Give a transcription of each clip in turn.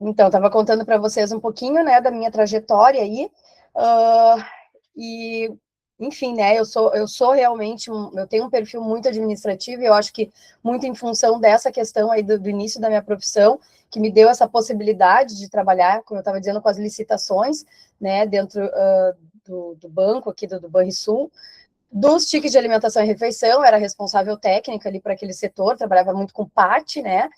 Então, estava contando para vocês um pouquinho, né, da minha trajetória aí, uh, e, enfim, né, eu sou realmente, eu tenho um perfil muito administrativo, e eu acho que muito em função dessa questão aí do início da minha profissão, que me deu essa possibilidade de trabalhar, como eu estava dizendo, com as licitações, né, dentro do banco aqui, do Banrisul, dos tickets de alimentação e refeição, era responsável técnica ali para aquele setor, trabalhava muito com PAT, né,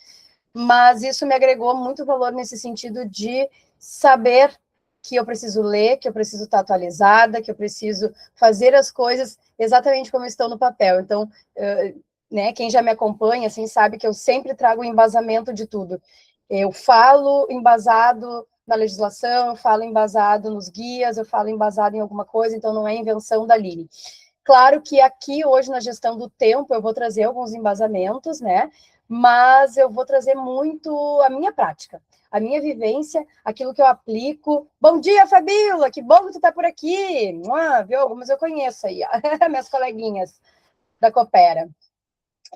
mas isso me agregou muito valor nesse sentido de saber que eu preciso ler, que eu preciso estar atualizada, que eu preciso fazer as coisas exatamente como estão no papel. Então, né, quem já me acompanha, assim, sabe que eu sempre trago o embasamento de tudo. Eu falo embasado na legislação, eu falo embasado nos guias, eu falo embasado em alguma coisa, então não é invenção da Lili. Claro que aqui, hoje, na gestão do tempo, eu vou trazer alguns embasamentos, né? Mas eu vou trazer muito a minha prática, a minha vivência, aquilo que eu aplico. Bom dia, Fabíola, que bom que tu tá por aqui. Viu? Algumas eu conheço aí, minhas coleguinhas da Coopera.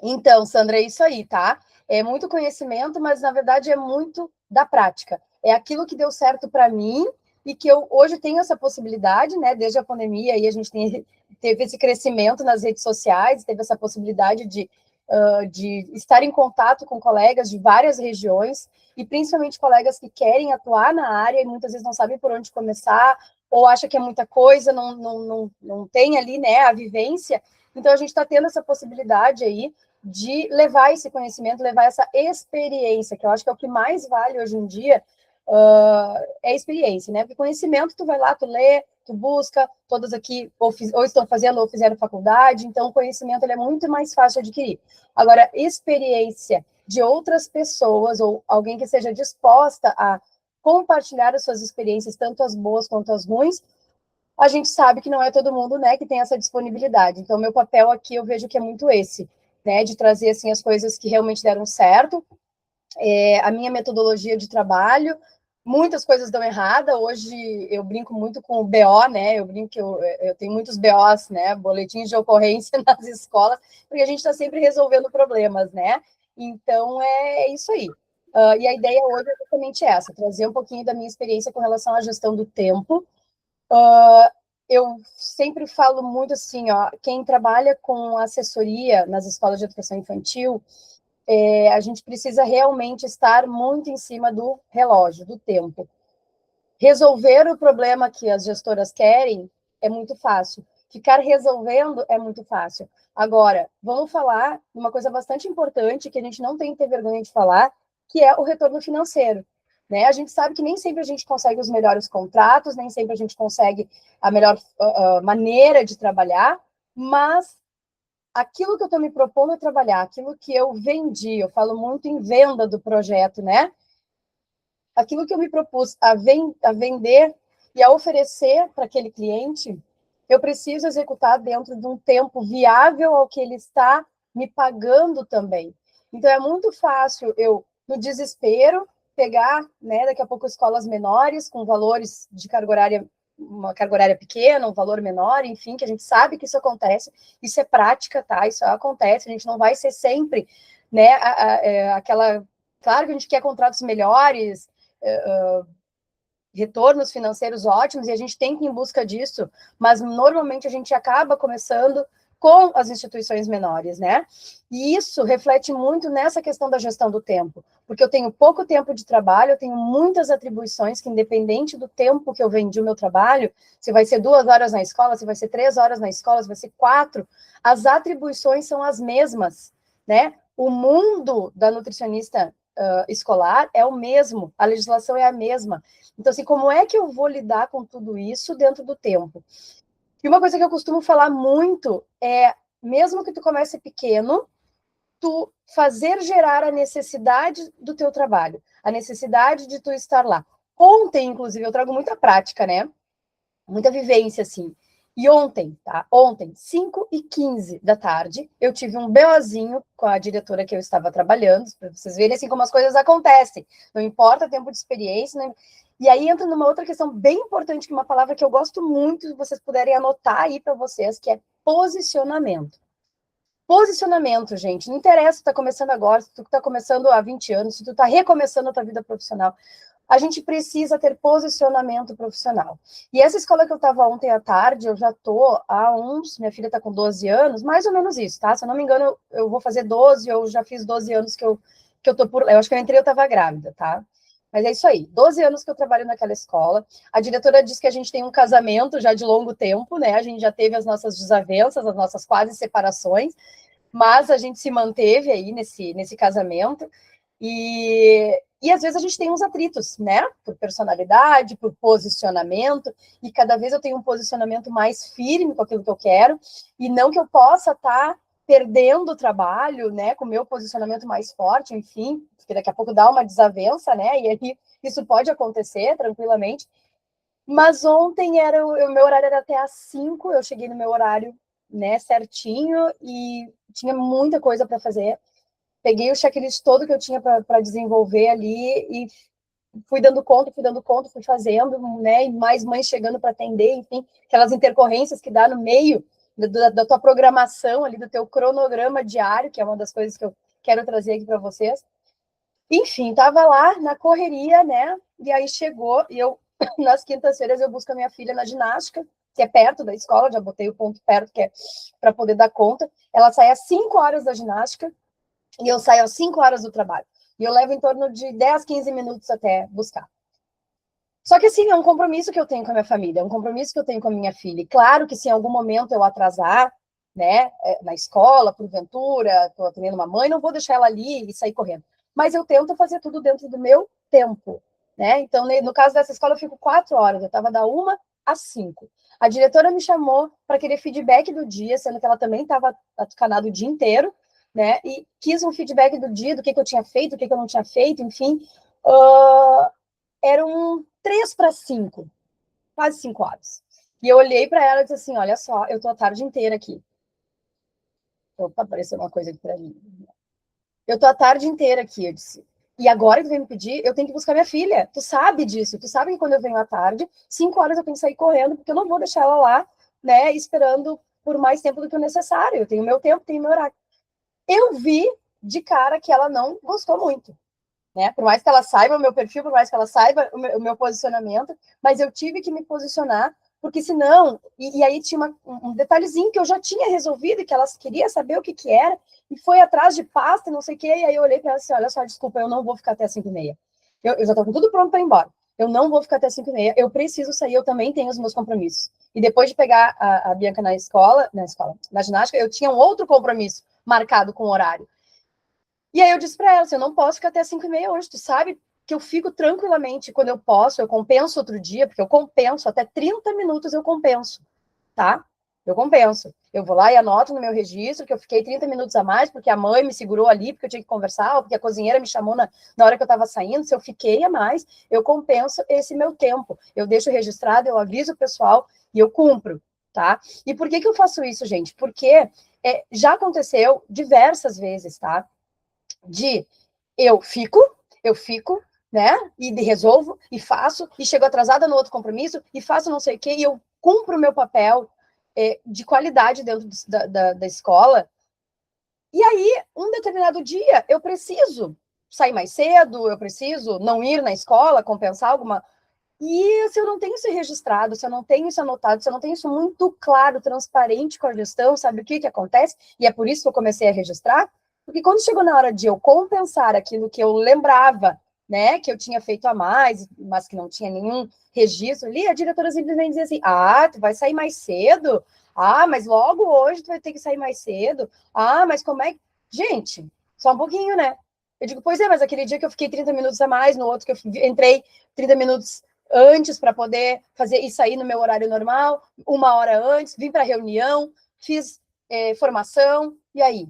Então, Sandra, é isso aí, tá? É muito conhecimento, mas na verdade é muito da prática. É aquilo que deu certo para mim e que eu hoje tenho essa possibilidade, né? Desde a pandemia, aí a gente teve esse crescimento nas redes sociais, teve essa possibilidade de estar em contato com colegas de várias regiões e principalmente colegas que querem atuar na área e muitas vezes não sabem por onde começar ou acha que é muita coisa, não tem ali, né, a vivência. Então a gente está tendo essa possibilidade aí de levar esse conhecimento, levar essa experiência, que eu acho que é o que mais vale hoje em dia, é a experiência, né? Porque conhecimento, tu vai lá, tu lê, tu busca, todas aqui ou estão fazendo ou fizeram faculdade, então o conhecimento ele é muito mais fácil de adquirir. Agora, experiência de outras pessoas ou alguém que seja disposta a compartilhar as suas experiências, tanto as boas quanto as ruins, a gente sabe que não é todo mundo, né, que tem essa disponibilidade. Então, meu papel aqui, eu vejo que é muito esse, né, de trazer, assim, as coisas que realmente deram certo, a minha metodologia de trabalho, muitas coisas dão errada, hoje eu brinco muito com o BO, né, eu brinco que eu tenho muitos BOs, né, boletins de ocorrência nas escolas, porque a gente está sempre resolvendo problemas, né, então é isso aí. E a ideia hoje é justamente essa, trazer um pouquinho da minha experiência com relação à gestão do tempo. Eu sempre falo muito assim, ó, quem trabalha com assessoria nas escolas de educação infantil, a gente precisa realmente estar muito em cima do relógio, do tempo. Resolver o problema que as gestoras querem é muito fácil. Ficar resolvendo é muito fácil. Agora, vamos falar de uma coisa bastante importante que a gente não tem que ter vergonha de falar, que é o retorno financeiro. Né? A gente sabe que nem sempre a gente consegue os melhores contratos, nem sempre a gente consegue a melhor maneira de trabalhar, mas aquilo que eu estou me propondo a trabalhar, aquilo que eu vendi, eu falo muito em venda do projeto, né? Aquilo que eu me propus a vender e a oferecer para aquele cliente, eu preciso executar dentro de um tempo viável ao que ele está me pagando também. Então, é muito fácil eu, no desespero, pegar, né, daqui a pouco escolas menores, com valores de carga horária, uma carga horária pequena, um valor menor, enfim, que a gente sabe que isso acontece, isso é prática, tá? Isso acontece, a gente não vai ser sempre, né, aquela... Claro que a gente quer contratos melhores, retornos financeiros ótimos, e a gente tem que ir em busca disso, mas normalmente a gente acaba começando com as instituições menores, né? E isso reflete muito nessa questão da gestão do tempo, porque eu tenho pouco tempo de trabalho, eu tenho muitas atribuições que, independente do tempo que eu vendi o meu trabalho, se vai ser 2 horas na escola, se vai ser 3 horas na escola, se vai ser 4, as atribuições são as mesmas, né? O mundo da nutricionista escolar é o mesmo, a legislação é a mesma. Então, assim, como é que eu vou lidar com tudo isso dentro do tempo? E uma coisa que eu costumo falar muito é, mesmo que tu comece pequeno, tu fazer gerar a necessidade do teu trabalho, a necessidade de tu estar lá. Ontem, inclusive, eu trago muita prática, né? Muita vivência, assim. E ontem, tá? Ontem, 5h15 da tarde, eu tive um BOzinho com a diretora que eu estava trabalhando, para vocês verem assim como as coisas acontecem. Não importa tempo de experiência, né? E aí entra numa outra questão bem importante, que é uma palavra que eu gosto muito, se vocês puderem anotar aí para vocês, que é posicionamento. Posicionamento, gente. Não interessa se tu tá começando agora, se tu tá começando há 20 anos, se tu tá recomeçando a tua vida profissional. a gente precisa ter posicionamento profissional. E essa escola que eu estava ontem à tarde, eu já estou há minha filha está com 12 anos, mais ou menos isso, tá? Se eu não me engano, eu vou fazer 12, eu já fiz 12 anos que eu tô por lá. Eu acho que eu entrei, eu estava grávida, tá? Mas é isso aí, 12 anos que eu trabalho naquela escola. A diretora diz que a gente tem um casamento já de longo tempo, né? A gente já teve as nossas desavenças, as nossas quase separações, mas a gente se manteve aí nesse casamento. E às vezes a gente tem uns atritos, né? Por personalidade, por posicionamento, e cada vez eu tenho um posicionamento mais firme com aquilo que eu quero, e não que eu possa estar perdendo o trabalho, né? Com o meu posicionamento mais forte, enfim, porque daqui a pouco dá uma desavença, né? E aí isso pode acontecer tranquilamente. Mas ontem o meu horário era até às 5, eu cheguei no meu horário, né, certinho, e tinha muita coisa para fazer. Peguei o checklist todo que eu tinha para desenvolver ali e fui dando conta, fui fazendo, né? E mais mães chegando para atender, enfim, aquelas intercorrências que dá no meio da tua programação ali, do teu cronograma diário, que é uma das coisas que eu quero trazer aqui para vocês. Enfim, tava lá na correria, né? E aí chegou, e eu, nas quintas-feiras, eu busco a minha filha na ginástica, que é perto da escola, já botei o ponto perto, que é para poder dar conta. Ela sai às 5 horas da ginástica, e eu saio às 5 horas do trabalho. E eu levo em torno de 10, 15 minutos até buscar. Só que, assim, é um compromisso que eu tenho com a minha família, é um compromisso que eu tenho com a minha filha. E claro que se em algum momento eu atrasar, né, na escola, porventura, estou atendendo uma mãe, não vou deixar ela ali e sair correndo. Mas eu tento fazer tudo dentro do meu tempo, né? Então, no caso dessa escola, eu fico 4 horas, eu estava da 1 às 5. A diretora me chamou para querer feedback do dia, sendo que ela também estava atucanada o dia inteiro, né? E quis um feedback do dia, do que eu tinha feito, o que eu não tinha feito, enfim. Eram 3 para 5, quase 5 horas. E eu olhei para ela e disse assim: olha só, eu tô a tarde inteira aqui. Opa, apareceu uma coisa aqui para mim. Eu tô a tarde inteira aqui, eu disse. E agora que tu vem me pedir, eu tenho que buscar minha filha. Tu sabe disso. Tu sabe que quando eu venho à tarde, 5 horas eu tenho que sair correndo, porque eu não vou deixar ela lá, né, esperando por mais tempo do que o necessário. Eu tenho meu tempo, tenho meu horário. Eu vi de cara que ela não gostou muito, né? Por mais que ela saiba o meu perfil, por mais que ela saiba o meu posicionamento, mas eu tive que me posicionar, porque senão... E aí tinha um detalhezinho que eu já tinha resolvido, que ela queria saber o que era, e foi atrás de pasta, não sei o quê, e aí eu olhei para ela e disse, olha só, desculpa, eu não vou ficar até 5h30. Eu já estou com tudo pronto para ir embora. Eu não vou ficar até 5h30, eu preciso sair, eu também tenho os meus compromissos. E depois de pegar a Bianca na ginástica, eu tinha um outro compromisso marcado com o horário. E aí eu disse para ela, assim, eu não posso ficar até 5h30 hoje, tu sabe que eu fico tranquilamente quando eu posso, eu compenso outro dia, porque eu compenso, até 30 minutos eu compenso, tá? Eu compenso. Eu vou lá e anoto no meu registro que eu fiquei 30 minutos a mais, porque a mãe me segurou ali, porque eu tinha que conversar, ou porque a cozinheira me chamou na hora que eu estava saindo. Se eu fiquei a mais, eu compenso esse meu tempo. Eu deixo registrado, eu aviso o pessoal e eu cumpro, tá? E por que eu faço isso, gente? Porque já aconteceu diversas vezes, tá? Eu fico, né? E resolvo, e faço, e chego atrasada no outro compromisso, e faço não sei o quê, e eu cumpro o meu papel de qualidade dentro da escola. E aí, um determinado dia, eu preciso sair mais cedo, eu preciso não ir na escola, compensar alguma. E se eu não tenho isso registrado, se eu não tenho isso anotado, se eu não tenho isso muito claro, transparente com a gestão, sabe o que acontece? E é por isso que eu comecei a registrar. Porque quando chegou na hora de eu compensar aquilo que eu lembrava, né, que eu tinha feito a mais, mas que não tinha nenhum registro ali, a diretora simplesmente dizia assim: ah, tu vai sair mais cedo? Ah, mas logo hoje tu vai ter que sair mais cedo? Ah, mas como é que... Gente, só um pouquinho, né? Eu digo, pois é, mas aquele dia que eu fiquei 30 minutos a mais, no outro que eu entrei 30 minutos antes para poder fazer isso aí no meu horário normal, 1 hora antes, vim para a reunião, fiz formação, e aí?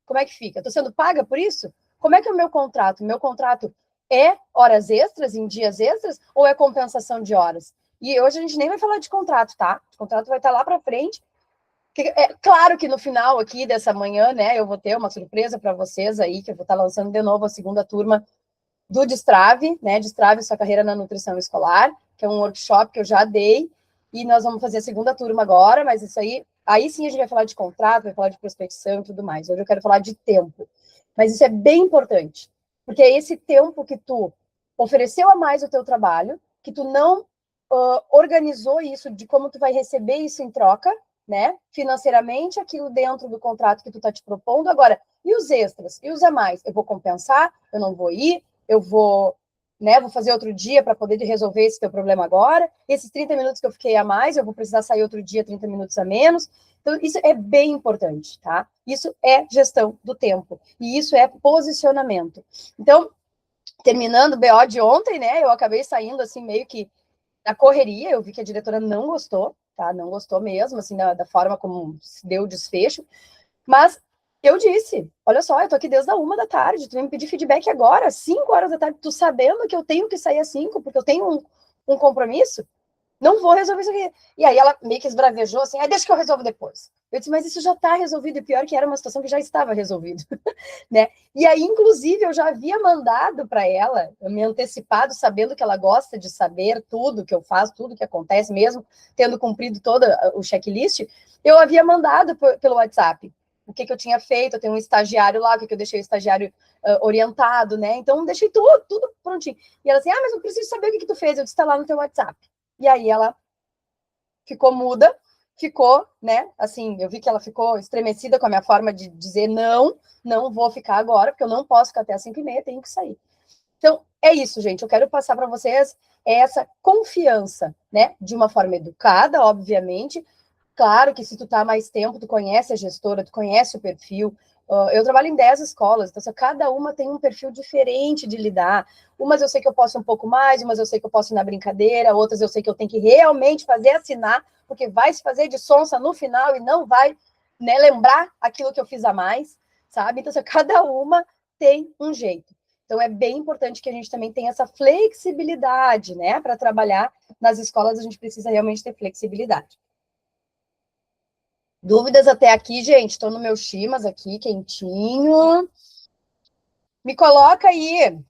Como é que fica? Estou sendo paga por isso? Como é que é o meu contrato? Meu contrato é horas extras, em dias extras, ou é compensação de horas? E hoje a gente nem vai falar de contrato, tá? O contrato vai estar lá para frente. É claro que no final aqui dessa manhã, né, eu vou ter uma surpresa para vocês aí, que eu vou estar lançando de novo a segunda turma do Destrave, né? Destrave sua carreira na nutrição escolar, que é um workshop que eu já dei, e nós vamos fazer a segunda turma agora, mas isso aí sim a gente vai falar de contrato, vai falar de prospecção e tudo mais. Hoje eu quero falar de tempo. Mas isso é bem importante, porque é esse tempo que tu ofereceu a mais o teu trabalho, que tu não organizou isso de como tu vai receber isso em troca, né? Financeiramente, aquilo dentro do contrato que tu tá te propondo. Agora, e os extras? E os a mais? Eu vou compensar? Eu não vou ir? Eu vou, né? Vou fazer outro dia para poder resolver esse teu problema agora. Esses 30 minutos que eu fiquei a mais, eu vou precisar sair outro dia 30 minutos a menos. Então, isso é bem importante, tá? Isso é gestão do tempo. E isso é posicionamento. Então, terminando o BO de ontem, né? Eu acabei saindo assim, meio que na correria, eu vi que a diretora não gostou, tá? Não gostou mesmo, assim, da forma como se deu o desfecho. Mas eu disse, olha só, eu tô aqui desde a 1 da tarde, tu vem me pedir feedback agora, 5 horas da tarde, tu sabendo que eu tenho que sair às 5, porque eu tenho um compromisso, não vou resolver isso aqui. E aí ela meio que esbravejou assim, deixa que eu resolvo depois. Eu disse, mas isso já está resolvido, e pior que era uma situação que já estava resolvida, né? E aí, inclusive, eu já havia mandado para ela, eu me antecipado, sabendo que ela gosta de saber tudo que eu faço, tudo que acontece, mesmo tendo cumprido todo o checklist, eu havia mandado pelo WhatsApp o que eu tinha feito, eu tenho um estagiário lá, o que eu deixei o estagiário orientado, né? Então, deixei tudo prontinho. E ela assim, mas eu preciso saber o que tu fez. Eu disse, tá lá no teu WhatsApp. E aí ela ficou muda, ficou, né, assim, eu vi que ela ficou estremecida com a minha forma de dizer não vou ficar agora, porque eu não posso ficar até as 5h30, tenho que sair. Então, é isso, gente, eu quero passar para vocês essa confiança, né, de uma forma educada, obviamente. Claro que se tu tá há mais tempo, tu conhece a gestora, tu conhece o perfil. Eu trabalho em 10 escolas, então cada uma tem um perfil diferente de lidar. Umas eu sei que eu posso um pouco mais, umas eu sei que eu posso ir na brincadeira, outras eu sei que eu tenho que realmente fazer assinar, porque vai se fazer de sonsa no final e não vai, né, lembrar aquilo que eu fiz a mais, sabe? Então, cada uma tem um jeito. Então, é bem importante que a gente também tenha essa flexibilidade, né? Para trabalhar nas escolas, a gente precisa realmente ter flexibilidade. Dúvidas até aqui, gente? Estou no meu Chimas aqui, quentinho. Me coloca aí,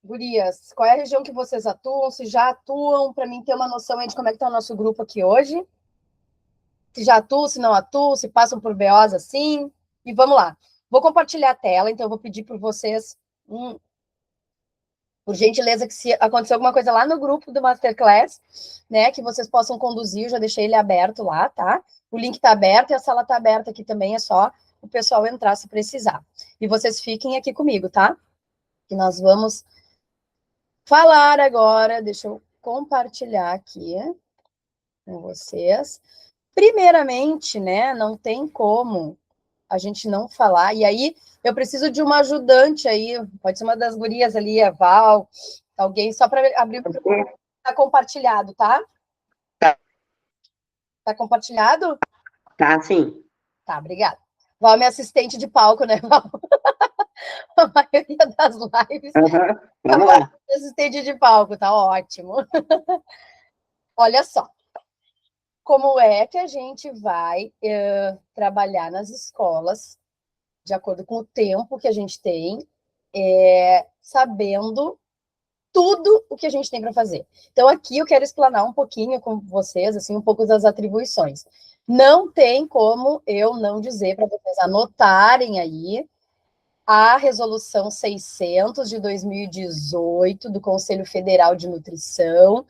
gurias, qual é a região que vocês atuam, se já atuam, para mim ter uma noção aí de como é que está o nosso grupo aqui hoje. Se já atuam, se não atuam, se passam por BOs assim. E vamos lá. Vou compartilhar a tela, então eu vou pedir por vocês, por gentileza, que se acontecer alguma coisa lá no grupo do Masterclass, né, que vocês possam conduzir, eu já deixei ele aberto lá, tá? O link está aberto e a sala está aberta aqui também, é só o pessoal entrar se precisar. E vocês fiquem aqui comigo, tá? Que nós vamos falar agora, deixa eu compartilhar aqui com vocês. Primeiramente, né, não tem como a gente não falar, e aí eu preciso de uma ajudante aí, pode ser uma das gurias ali, a Val, alguém, só para abrir o microfone. Tá compartilhado, tá? Tá. Tá compartilhado? Tá, sim. Tá, obrigada. Val, minha assistente de palco, né, Val? A maioria das lives. Uhum. A Vamos Val lá. é assistente de palco, tá ótimo. Olha só, como é que a gente vai trabalhar nas escolas, de acordo com o tempo que a gente tem, sabendo tudo o que a gente tem para fazer. Então, aqui eu quero explanar um pouquinho com vocês, assim, um pouco das atribuições. Não tem como eu não dizer para vocês anotarem aí a Resolução 600 de 2018 do Conselho Federal de Nutrição,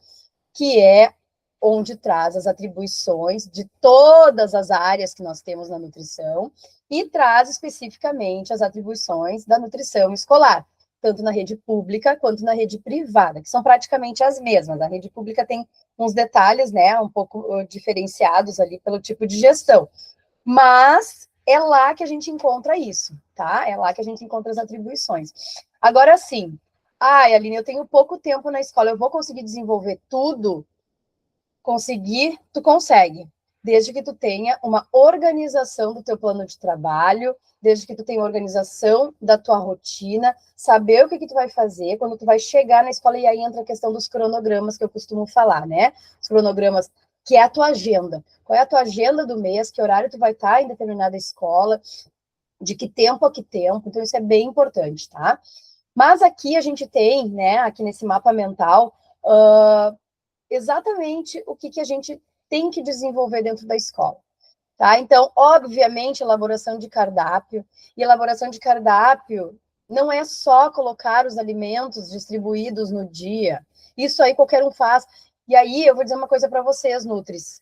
que é onde traz as atribuições de todas as áreas que nós temos na nutrição e traz especificamente as atribuições da nutrição escolar, tanto na rede pública quanto na rede privada, que são praticamente as mesmas. A rede pública tem uns detalhes, né, um pouco diferenciados ali pelo tipo de gestão, mas é lá que a gente encontra isso, tá? É lá que a gente encontra as atribuições. Agora sim, Aline, eu tenho pouco tempo na escola, eu vou conseguir desenvolver tudo? Conseguir, tu consegue, desde que tu tenha uma organização do teu plano de trabalho, desde que tu tenha organização da tua rotina, saber o que tu vai fazer quando tu vai chegar na escola, e aí entra a questão dos cronogramas que eu costumo falar, né? Os cronogramas, que é a tua agenda. Qual é a tua agenda do mês, que horário tu vai estar em determinada escola, de que tempo a que tempo, então isso é bem importante, tá? Mas aqui a gente tem, né, aqui nesse mapa mental, exatamente o que a gente tem que desenvolver dentro da escola, tá? Então, obviamente, elaboração de cardápio, e elaboração de cardápio não é só colocar os alimentos distribuídos no dia. Isso aí qualquer um faz. E aí eu vou dizer uma coisa para vocês, Nutris,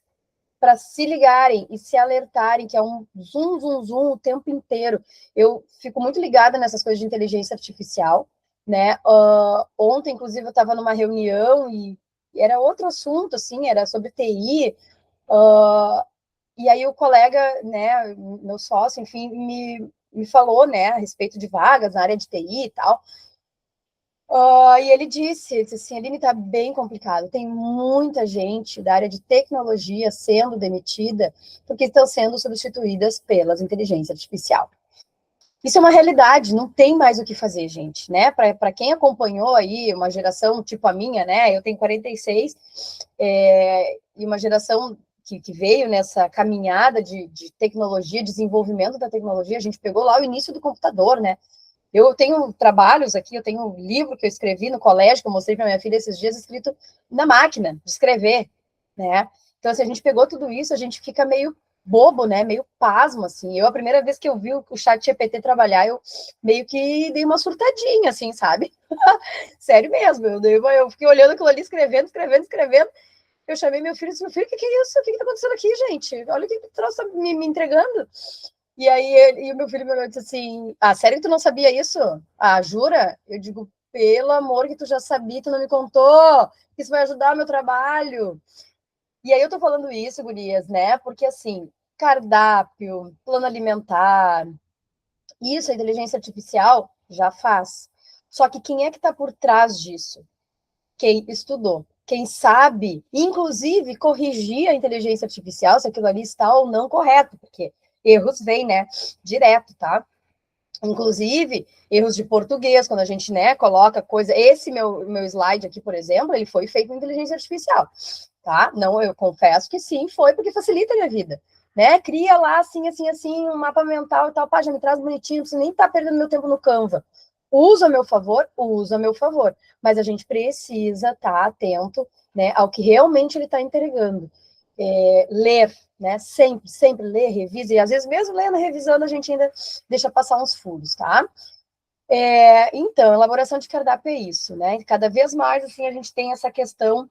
para se ligarem e se alertarem, que é um zoom, zoom, zoom o tempo inteiro. Eu fico muito ligada nessas coisas de inteligência artificial, né? Ontem, inclusive, eu estava numa reunião e era outro assunto, assim, era sobre TI, e aí o colega, né, meu sócio, enfim, me falou, né, a respeito de vagas na área de TI e tal. E ele disse assim, Aline, está bem complicado, tem muita gente da área de tecnologia sendo demitida porque estão sendo substituídas pelas inteligência artificial. Isso é uma realidade, não tem mais o que fazer, gente, né? Para quem acompanhou aí uma geração tipo a minha, né? Eu tenho 46, e uma geração que veio nessa caminhada de tecnologia, desenvolvimento da tecnologia, a gente pegou lá o início do computador, né? Eu tenho trabalhos aqui, eu tenho um livro que eu escrevi no colégio, que eu mostrei para minha filha esses dias, escrito na máquina de escrever, né? Então, se a gente pegou tudo isso, a gente fica meio bobo, né? Meio pasmo, assim. Eu, a primeira vez que eu vi o chat GPT trabalhar, eu meio que dei uma surtadinha, assim, sabe? Sério mesmo. Eu fiquei olhando aquilo ali, escrevendo. Eu chamei meu filho e disse, meu filho, o que é isso? O que está acontecendo aqui, gente? Olha o que o troço me entregando. E aí o meu filho me olhou e disse assim, sério que tu não sabia isso? Jura? Eu digo, pelo amor que tu já sabia, tu não me contou, que isso vai ajudar o meu trabalho. E aí eu tô falando isso, gurias, né? Porque assim, cardápio, plano alimentar, isso a inteligência artificial já faz. Só que quem é que tá por trás disso? Quem estudou. Quem sabe, inclusive, corrigir a inteligência artificial, se aquilo ali está ou não correto, porque erros vêm, né, direto, tá? Inclusive, erros de português, quando a gente, né, coloca coisa... Esse meu slide aqui, por exemplo, ele foi feito com inteligência artificial, tá? Não, eu confesso que sim, foi, porque facilita a minha vida, né? Cria lá, assim, assim, assim, um mapa mental e tal, já me traz bonitinho, não preciso nem estar perdendo meu tempo no Canva. Usa a meu favor, mas a gente precisa estar atento, né, ao que realmente ele está entregando. Ler, né, sempre ler, revisa, e às vezes mesmo lendo, revisando, a gente ainda deixa passar uns furos, tá? Então, elaboração de cardápio é isso, né? Cada vez mais, assim, a gente tem essa questão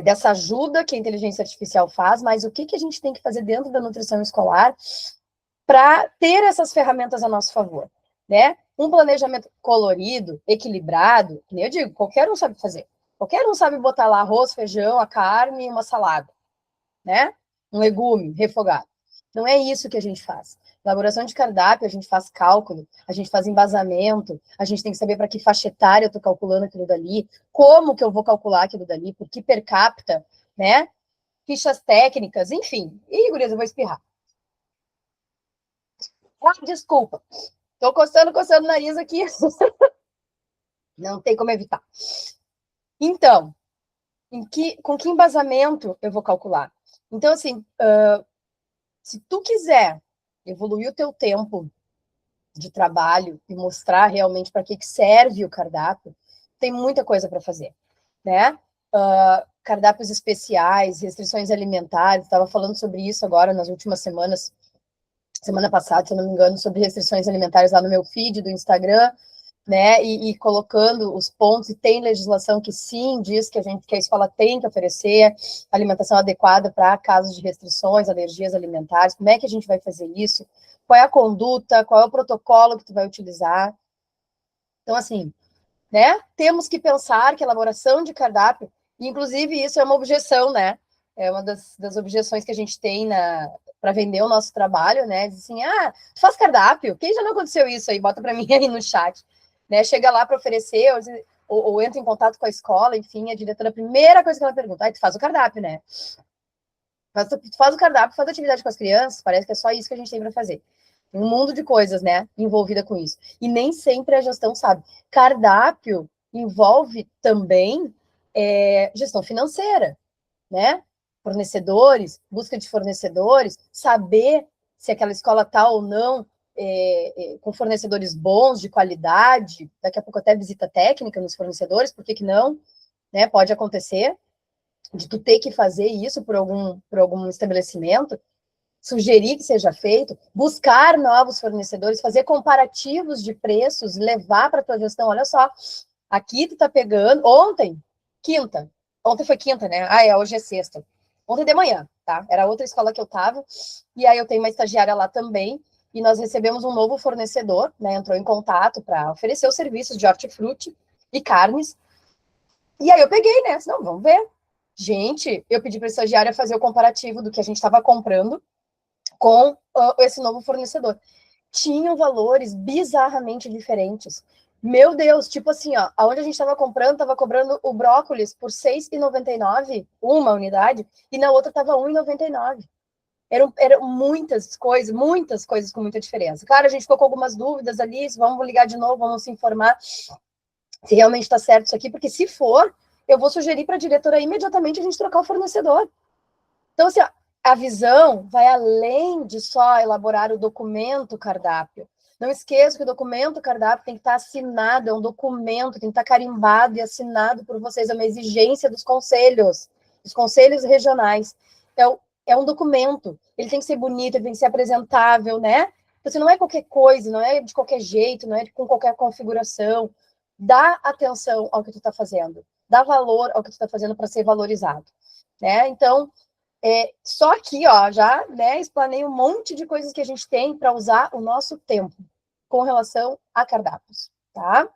dessa ajuda que a inteligência artificial faz, mas o que a gente tem que fazer dentro da nutrição escolar para ter essas ferramentas a nosso favor, né? Um planejamento colorido, equilibrado, que nem eu digo, qualquer um sabe fazer. Qualquer um sabe botar lá arroz, feijão, a carne e uma salada, né? Um legume refogado. Não é isso que a gente faz. Elaboração de cardápio, a gente faz cálculo, a gente faz embasamento, a gente tem que saber para que faixa etária eu estou calculando aquilo dali, como que eu vou calcular aquilo dali, por que per capita, né? Fichas técnicas, enfim. Ih, gurias, eu vou espirrar. Desculpa. Tô coçando o nariz aqui. Não tem como evitar. Então, com que embasamento eu vou calcular? Então, assim, se tu quiser evoluir o teu tempo de trabalho e mostrar realmente para que serve o cardápio, tem muita coisa para fazer, né? Cardápios especiais, restrições alimentares, estava falando sobre isso agora nas últimas semanas, semana passada, se eu não me engano, sobre restrições alimentares lá no meu feed do Instagram, né, e colocando os pontos, e tem legislação que sim, diz que a escola tem que oferecer alimentação adequada para casos de restrições, alergias alimentares, como é que a gente vai fazer isso, qual é a conduta, qual é o protocolo que tu vai utilizar. Então, assim, né, temos que pensar que a elaboração de cardápio, inclusive isso é uma objeção, né, é uma das objeções que a gente tem para vender o nosso trabalho, né, diz assim, tu faz cardápio? Quem já não aconteceu isso aí? Bota para mim aí no chat. Né, chega lá para oferecer, ou entra em contato com a escola, enfim, a diretora, a primeira coisa que ela pergunta, tu faz o cardápio, né? Tu faz o cardápio, faz atividade com as crianças, parece que é só isso que a gente tem para fazer. Tem um mundo de coisas, né, envolvida com isso. E nem sempre a gestão sabe. Cardápio envolve também gestão financeira, né? Fornecedores, busca de fornecedores, saber se aquela escola está ou não com fornecedores bons, de qualidade, daqui a pouco até visita técnica nos fornecedores, por que não? Né? Pode acontecer de tu ter que fazer isso por algum estabelecimento. sugerir que seja feito, buscar novos fornecedores, fazer comparativos de preços, levar para a tua gestão, olha só, aqui tu tá pegando, ontem foi quinta, né? Hoje é sexta. Ontem de manhã, tá? Era outra escola que eu tava, e aí eu tenho uma estagiária lá também, e nós recebemos um novo fornecedor, né? Entrou em contato para oferecer os serviços de hortifruti e carnes, e aí eu peguei, né? Não, vamos ver. Gente, eu pedi para a estagiária fazer o comparativo do que a gente estava comprando com esse novo fornecedor. Tinham valores bizarramente diferentes. Meu Deus, tipo assim, ó, aonde a gente estava cobrando o brócolis por R$ 6,99, uma unidade, e na outra estava R$ 1,99. Eram muitas coisas com muita diferença. Claro, a gente ficou com algumas dúvidas ali, vamos ligar de novo, vamos se informar se realmente está certo isso aqui, porque se for, eu vou sugerir para a diretora imediatamente a gente trocar o fornecedor. Então, assim, a visão vai além de só elaborar o documento cardápio. Não esqueça que o documento cardápio tem que estar assinado, é um documento, tem que estar carimbado e assinado por vocês, é uma exigência dos conselhos regionais. É um documento, ele tem que ser bonito, ele tem que ser apresentável, né? Então, assim, não é qualquer coisa, não é de qualquer jeito, não é com qualquer configuração. Dá atenção ao que tu está fazendo, dá valor ao que tu está fazendo para ser valorizado, né? Então, só aqui, ó, já, né, explanei um monte de coisas que a gente tem para usar o nosso tempo com relação a cardápios, tá?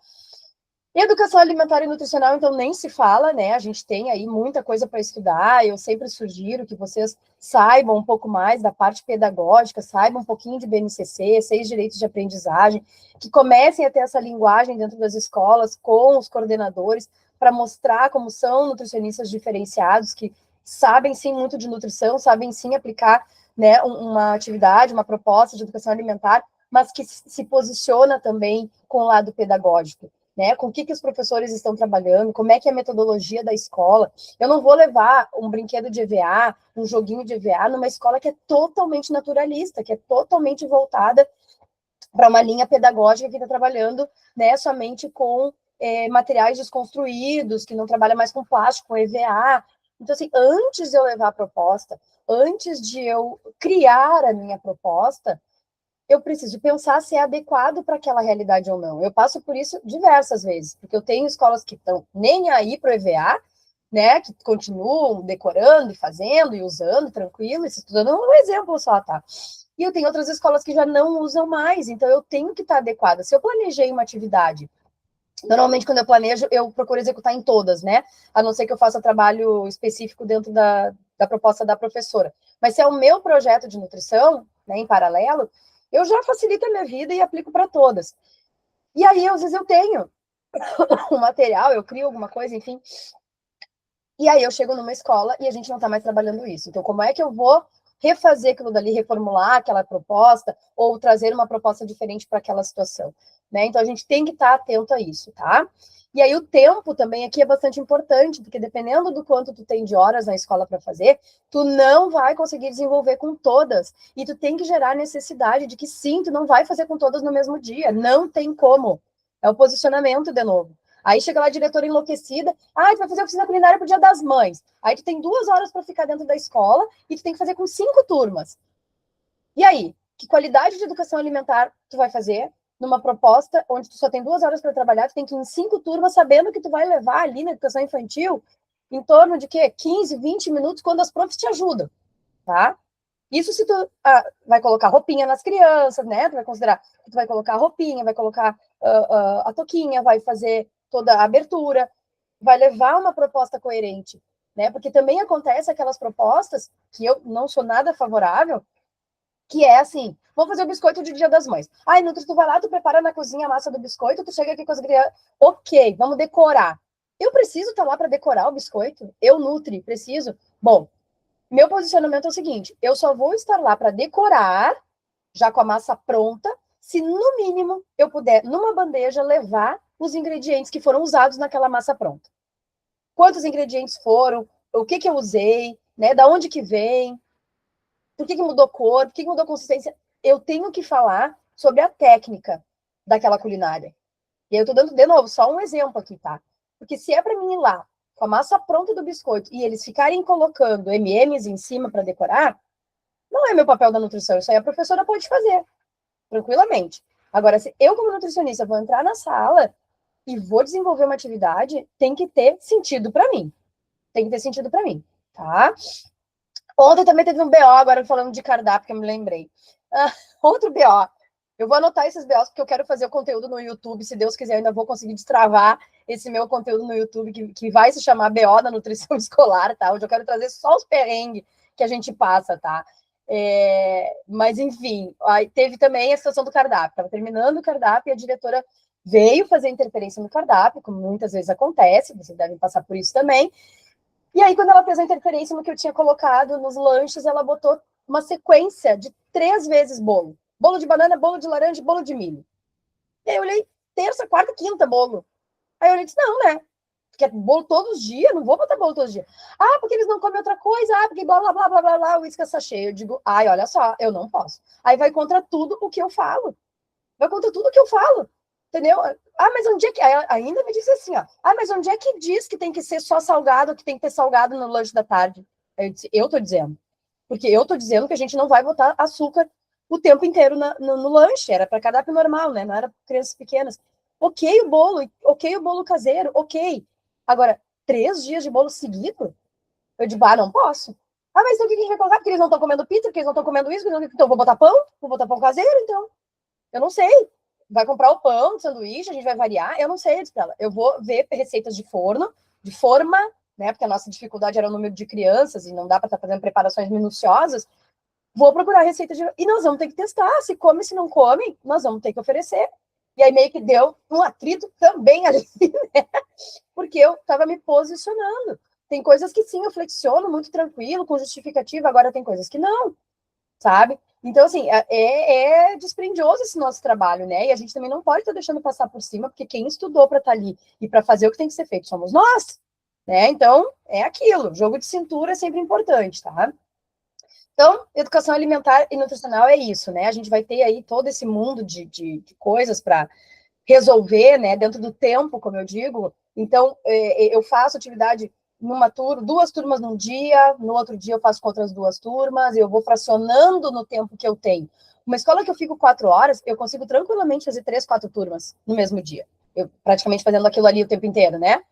Educação alimentar e nutricional, então, nem se fala, né? A gente tem aí muita coisa para estudar. Eu sempre sugiro que vocês saibam um pouco mais da parte pedagógica, saibam um pouquinho de BNCC, 6 direitos de aprendizagem, que comecem a ter essa linguagem dentro das escolas com os coordenadores para mostrar como são nutricionistas diferenciados, que sabem sim muito de nutrição, sabem sim aplicar, né, uma atividade, uma proposta de educação alimentar, mas que se posiciona também com o lado pedagógico. Né, com o que os professores estão trabalhando, como é que é a metodologia da escola. Eu não vou levar um brinquedo de EVA, um joguinho de EVA, numa escola que é totalmente naturalista, que é totalmente voltada para uma linha pedagógica que está trabalhando, né, somente com materiais desconstruídos, que não trabalha mais com plástico, com EVA. Então, assim, antes de eu levar a proposta, antes de eu criar a minha proposta, eu preciso pensar se é adequado para aquela realidade ou não. Eu passo por isso diversas vezes, porque eu tenho escolas que estão nem aí para o EVA, né, que continuam decorando e fazendo e usando, tranquilo, isso tudo é um exemplo só, tá? E eu tenho outras escolas que já não usam mais, então eu tenho que estar adequada. Se eu planejei uma atividade, normalmente quando eu planejo, eu procuro executar em todas, né? A não ser que eu faça trabalho específico dentro da proposta da professora. Mas se é o meu projeto de nutrição, né, em paralelo, eu já facilito a minha vida e aplico para todas. E aí, às vezes, eu tenho um material, eu crio alguma coisa, enfim. E aí eu chego numa escola e a gente não está mais trabalhando isso. Então, como é que eu vou refazer aquilo dali, reformular aquela proposta, ou trazer uma proposta diferente para aquela situação, né? Então, a gente tem que estar atento a isso, tá? E aí o tempo também aqui é bastante importante, porque dependendo do quanto tu tem de horas na escola para fazer, tu não vai conseguir desenvolver com todas. E tu tem que gerar necessidade de que sim, tu não vai fazer com todas no mesmo dia. Não tem como. É o posicionamento de novo. Aí chega lá a diretora enlouquecida, tu vai fazer oficina culinária pro Dia das Mães. Aí tu tem 2 horas para ficar dentro da escola e tu tem que fazer com 5 turmas. E aí, que qualidade de educação alimentar tu vai fazer numa proposta onde tu só tem 2 horas para trabalhar, tu tem que ir em 5 turmas sabendo que tu vai levar ali na educação infantil em torno de quê? 15, 20 minutos quando as profs te ajudam, tá? Isso se tu vai colocar roupinha nas crianças, né? Tu vai considerar que tu vai colocar a roupinha, vai colocar a toquinha, vai fazer toda a abertura, vai levar uma proposta coerente, né? Porque também acontece aquelas propostas que eu não sou nada favorável, que é assim, vamos fazer o biscoito de Dia das Mães. Nutri, tu vai lá, tu prepara na cozinha a massa do biscoito, tu chega aqui com as crianças, ok, vamos decorar. Eu preciso estar lá para decorar o biscoito? Eu, Nutri, preciso? Bom, meu posicionamento é o seguinte, eu só vou estar lá para decorar, já com a massa pronta, se no mínimo eu puder, numa bandeja, levar os ingredientes que foram usados naquela massa pronta. Quantos ingredientes foram, o que eu usei, né? Da onde que vem, por que mudou cor, por que mudou consistência. Eu tenho que falar sobre a técnica daquela culinária. E eu tô dando, de novo, só um exemplo aqui, tá? Porque se é para mim ir lá com a massa pronta do biscoito e eles ficarem colocando M&M's em cima para decorar, Não é meu papel da nutrição, isso aí a professora pode fazer, tranquilamente. Agora, se eu, como nutricionista, vou entrar na sala e vou desenvolver uma atividade, tem que ter sentido para mim. Tem que ter sentido para mim, tá? Ontem também teve um BO, agora falando de cardápio, que eu me lembrei. Outro BO. Eu vou anotar esses BOs, porque eu quero fazer o conteúdo no YouTube. Se Deus quiser, eu ainda vou conseguir destravar esse meu conteúdo no YouTube, que vai se chamar BO da nutrição escolar, tá? Onde eu quero trazer só os perrengues que a gente passa, tá? Mas, enfim, aí teve também a situação do cardápio. Estava terminando o cardápio e a diretora veio fazer interferência no cardápio, como muitas vezes acontece, vocês devem passar por isso também. E aí, quando ela fez a interferência no que eu tinha colocado nos lanches, ela botou uma sequência de 3 vezes bolo. Bolo de banana, bolo de laranja, bolo de milho. E aí eu olhei, terça, quarta, quinta bolo. Aí eu olhei, disse, não, né? Porque é bolo todos os dias, não vou botar bolo todos os dias. Ah, porque eles não comem outra coisa, porque blá, blá, blá, blá, blá, blá, o uísque sachê. Eu digo, ai, olha só, eu não posso. Aí vai contra tudo o que eu falo. Vai contra tudo o que eu falo. Entendeu? Ah, mas onde é que... Ainda me disse assim, ó. Ah, mas onde é que diz que tem que ser só salgado, que tem que ter salgado no lanche da tarde? Eu disse, eu tô dizendo. Porque eu tô dizendo que a gente não vai botar açúcar o tempo inteiro no lanche. Era para cardápio normal, né? Não era para crianças pequenas. Ok o bolo caseiro, ok. Agora, 3 dias de bolo seguido? Eu digo, não posso. Ah, mas então o que a gente vai colocar? Porque eles não estão comendo pizza, porque eles não estão comendo isso, então vou botar pão? Vou botar pão caseiro, então. Eu não sei. Vai comprar o pão de sanduíche, a gente vai variar? Eu não sei, eu disse pra ela. Eu vou ver receitas de forno, de forma, né? Porque a nossa dificuldade era o número de crianças e não dá para estar fazendo preparações minuciosas. Vou procurar receitas de... E nós vamos ter que testar. Se come, se não come, nós vamos ter que oferecer. E aí meio que deu um atrito também ali, né? Porque eu estava me posicionando. Tem coisas que sim, eu flexiono muito tranquilo, com justificativa, agora tem coisas que não, sabe? Então, assim, é dispendioso esse nosso trabalho, né? E a gente também não pode estar deixando passar por cima, porque quem estudou para estar ali e para fazer o que tem que ser feito somos nós, né? Então, é aquilo. Jogo de cintura é sempre importante, tá? Então, educação alimentar e nutricional é isso, né? A gente vai ter aí todo esse mundo de coisas para resolver, né? Dentro do tempo, como eu digo. Então, eu faço atividade numa turma, 2 turmas num dia, no outro dia eu faço com outras 2 turmas, eu vou fracionando no tempo que eu tenho. Uma escola que eu fico 4 horas, eu consigo tranquilamente fazer 3, 4 turmas no mesmo dia. Eu praticamente fazendo aquilo ali o tempo inteiro, né?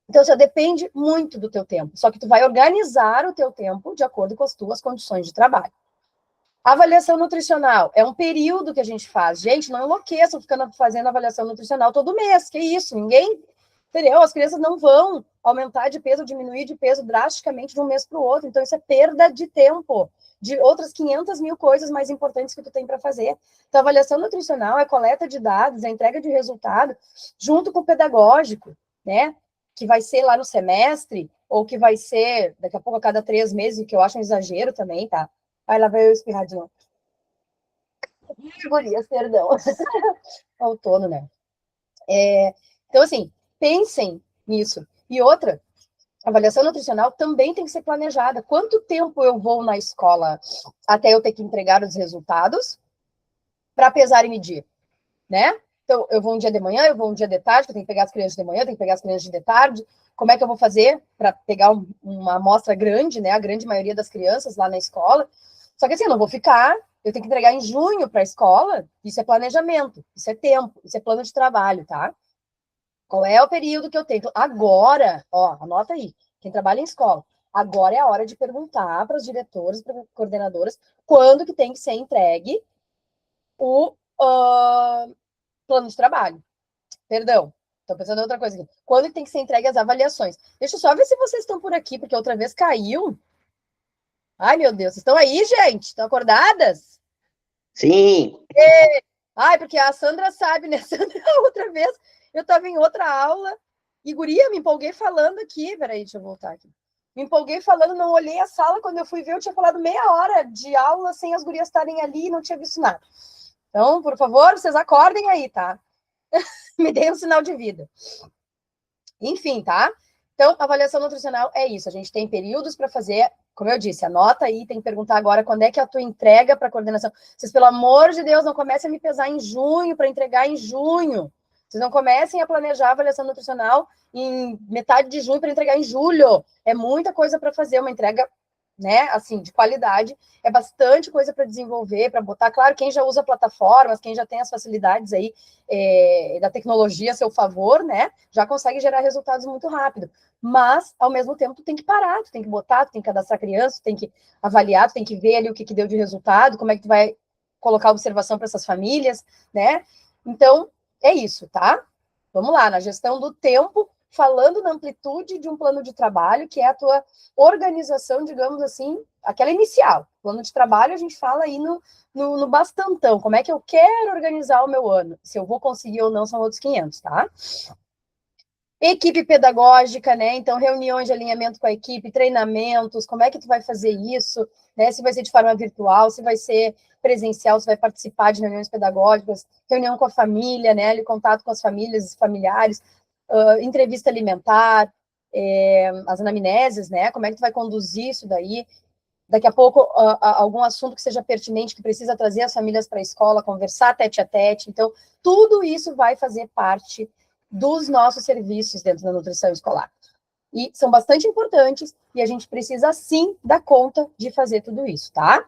Então, isso depende muito do teu tempo. Só que tu vai organizar o teu tempo de acordo com as tuas condições de trabalho. A avaliação nutricional é um período que a gente faz. Gente, não enlouqueçam ficando fazendo avaliação nutricional todo mês. Que isso? Ninguém... Entendeu? As crianças não vão aumentar de peso, diminuir de peso drasticamente de um mês para o outro. Então, isso é perda de tempo, de outras 500 mil coisas mais importantes que tu tem para fazer. Então, a avaliação nutricional é coleta de dados, é entrega de resultado, junto com o pedagógico, né? Que vai ser lá no semestre, ou que vai ser daqui a pouco a cada 3 meses, o que eu acho um exagero também, tá? Aí lá vai eu espirrar de novo. Gurias, perdão. Outono, né? Então, assim, pensem nisso. E outra, a avaliação nutricional também tem que ser planejada. Quanto tempo eu vou na escola até eu ter que entregar os resultados para pesar e medir, né? Então, eu vou um dia de manhã, eu vou um dia de tarde, eu tenho que pegar as crianças de manhã, eu tenho que pegar as crianças de tarde. Como é que eu vou fazer para pegar uma amostra grande, né? A grande maioria das crianças lá na escola. Só que assim, eu não vou ficar, eu tenho que entregar em junho para a escola. Isso é planejamento, isso é tempo, isso é plano de trabalho, tá? Qual é o período que eu tenho? Agora, ó, anota aí, quem trabalha em escola, agora é a hora de perguntar para os diretores, para as coordenadoras, quando que tem que ser entregue o plano de trabalho. Perdão, estou pensando em outra coisa aqui. Quando que tem que ser entregue as avaliações? Deixa eu só ver se vocês estão por aqui, porque outra vez caiu. Ai, meu Deus, vocês estão aí, gente? Estão acordadas? Sim. Ai, porque a Sandra sabe, né? Sandra, outra vez, eu estava em outra aula e, guria, me empolguei falando aqui. Peraí, deixa eu voltar aqui. Me empolguei falando, não olhei a sala. Quando eu fui ver, eu tinha falado meia hora de aula sem as gurias estarem ali e não tinha visto nada. Então, por favor, vocês acordem aí, tá? Me deem um sinal de vida. Enfim, tá? Então, avaliação nutricional é isso. A gente tem períodos para fazer, como eu disse, anota aí, tem que perguntar agora quando é que é a tua entrega para coordenação. Vocês, pelo amor de Deus, não comecem a me pesar em junho para entregar em junho. Vocês não comecem a planejar a avaliação nutricional em metade de junho para entregar em julho. É muita coisa para fazer, uma entrega né, assim, de qualidade, é bastante coisa para desenvolver, para botar, claro, quem já usa plataformas, quem já tem as facilidades aí da tecnologia a seu favor, né, já consegue gerar resultados muito rápido, mas, ao mesmo tempo, tu tem que parar, tu tem que botar, tu tem que cadastrar criança, tu tem que avaliar, tu tem que ver ali o que deu de resultado, como é que tu vai colocar observação para essas famílias, né, então, é isso, tá? Vamos lá, na gestão do tempo, falando na amplitude de um plano de trabalho, que é a tua organização, digamos assim, aquela inicial. Plano de trabalho, a gente fala aí no bastantão. Como é que eu quero organizar o meu ano? Se eu vou conseguir ou não, são outros 500, tá? Equipe pedagógica, né? Então, reuniões de alinhamento com a equipe, treinamentos, como é que tu vai fazer isso, né? Se vai ser de forma virtual, se vai ser presencial, se vai participar de reuniões pedagógicas, reunião com a família, né? Ali, contato com as famílias e familiares, entrevista alimentar, as anamneses, né? Como é que tu vai conduzir isso daí? Daqui a pouco, algum assunto que seja pertinente, que precisa trazer as famílias para a escola, conversar tete a tete. Então, tudo isso vai fazer parte dos nossos serviços dentro da nutrição escolar. E são bastante importantes, e a gente precisa, sim, dar conta de fazer tudo isso, tá?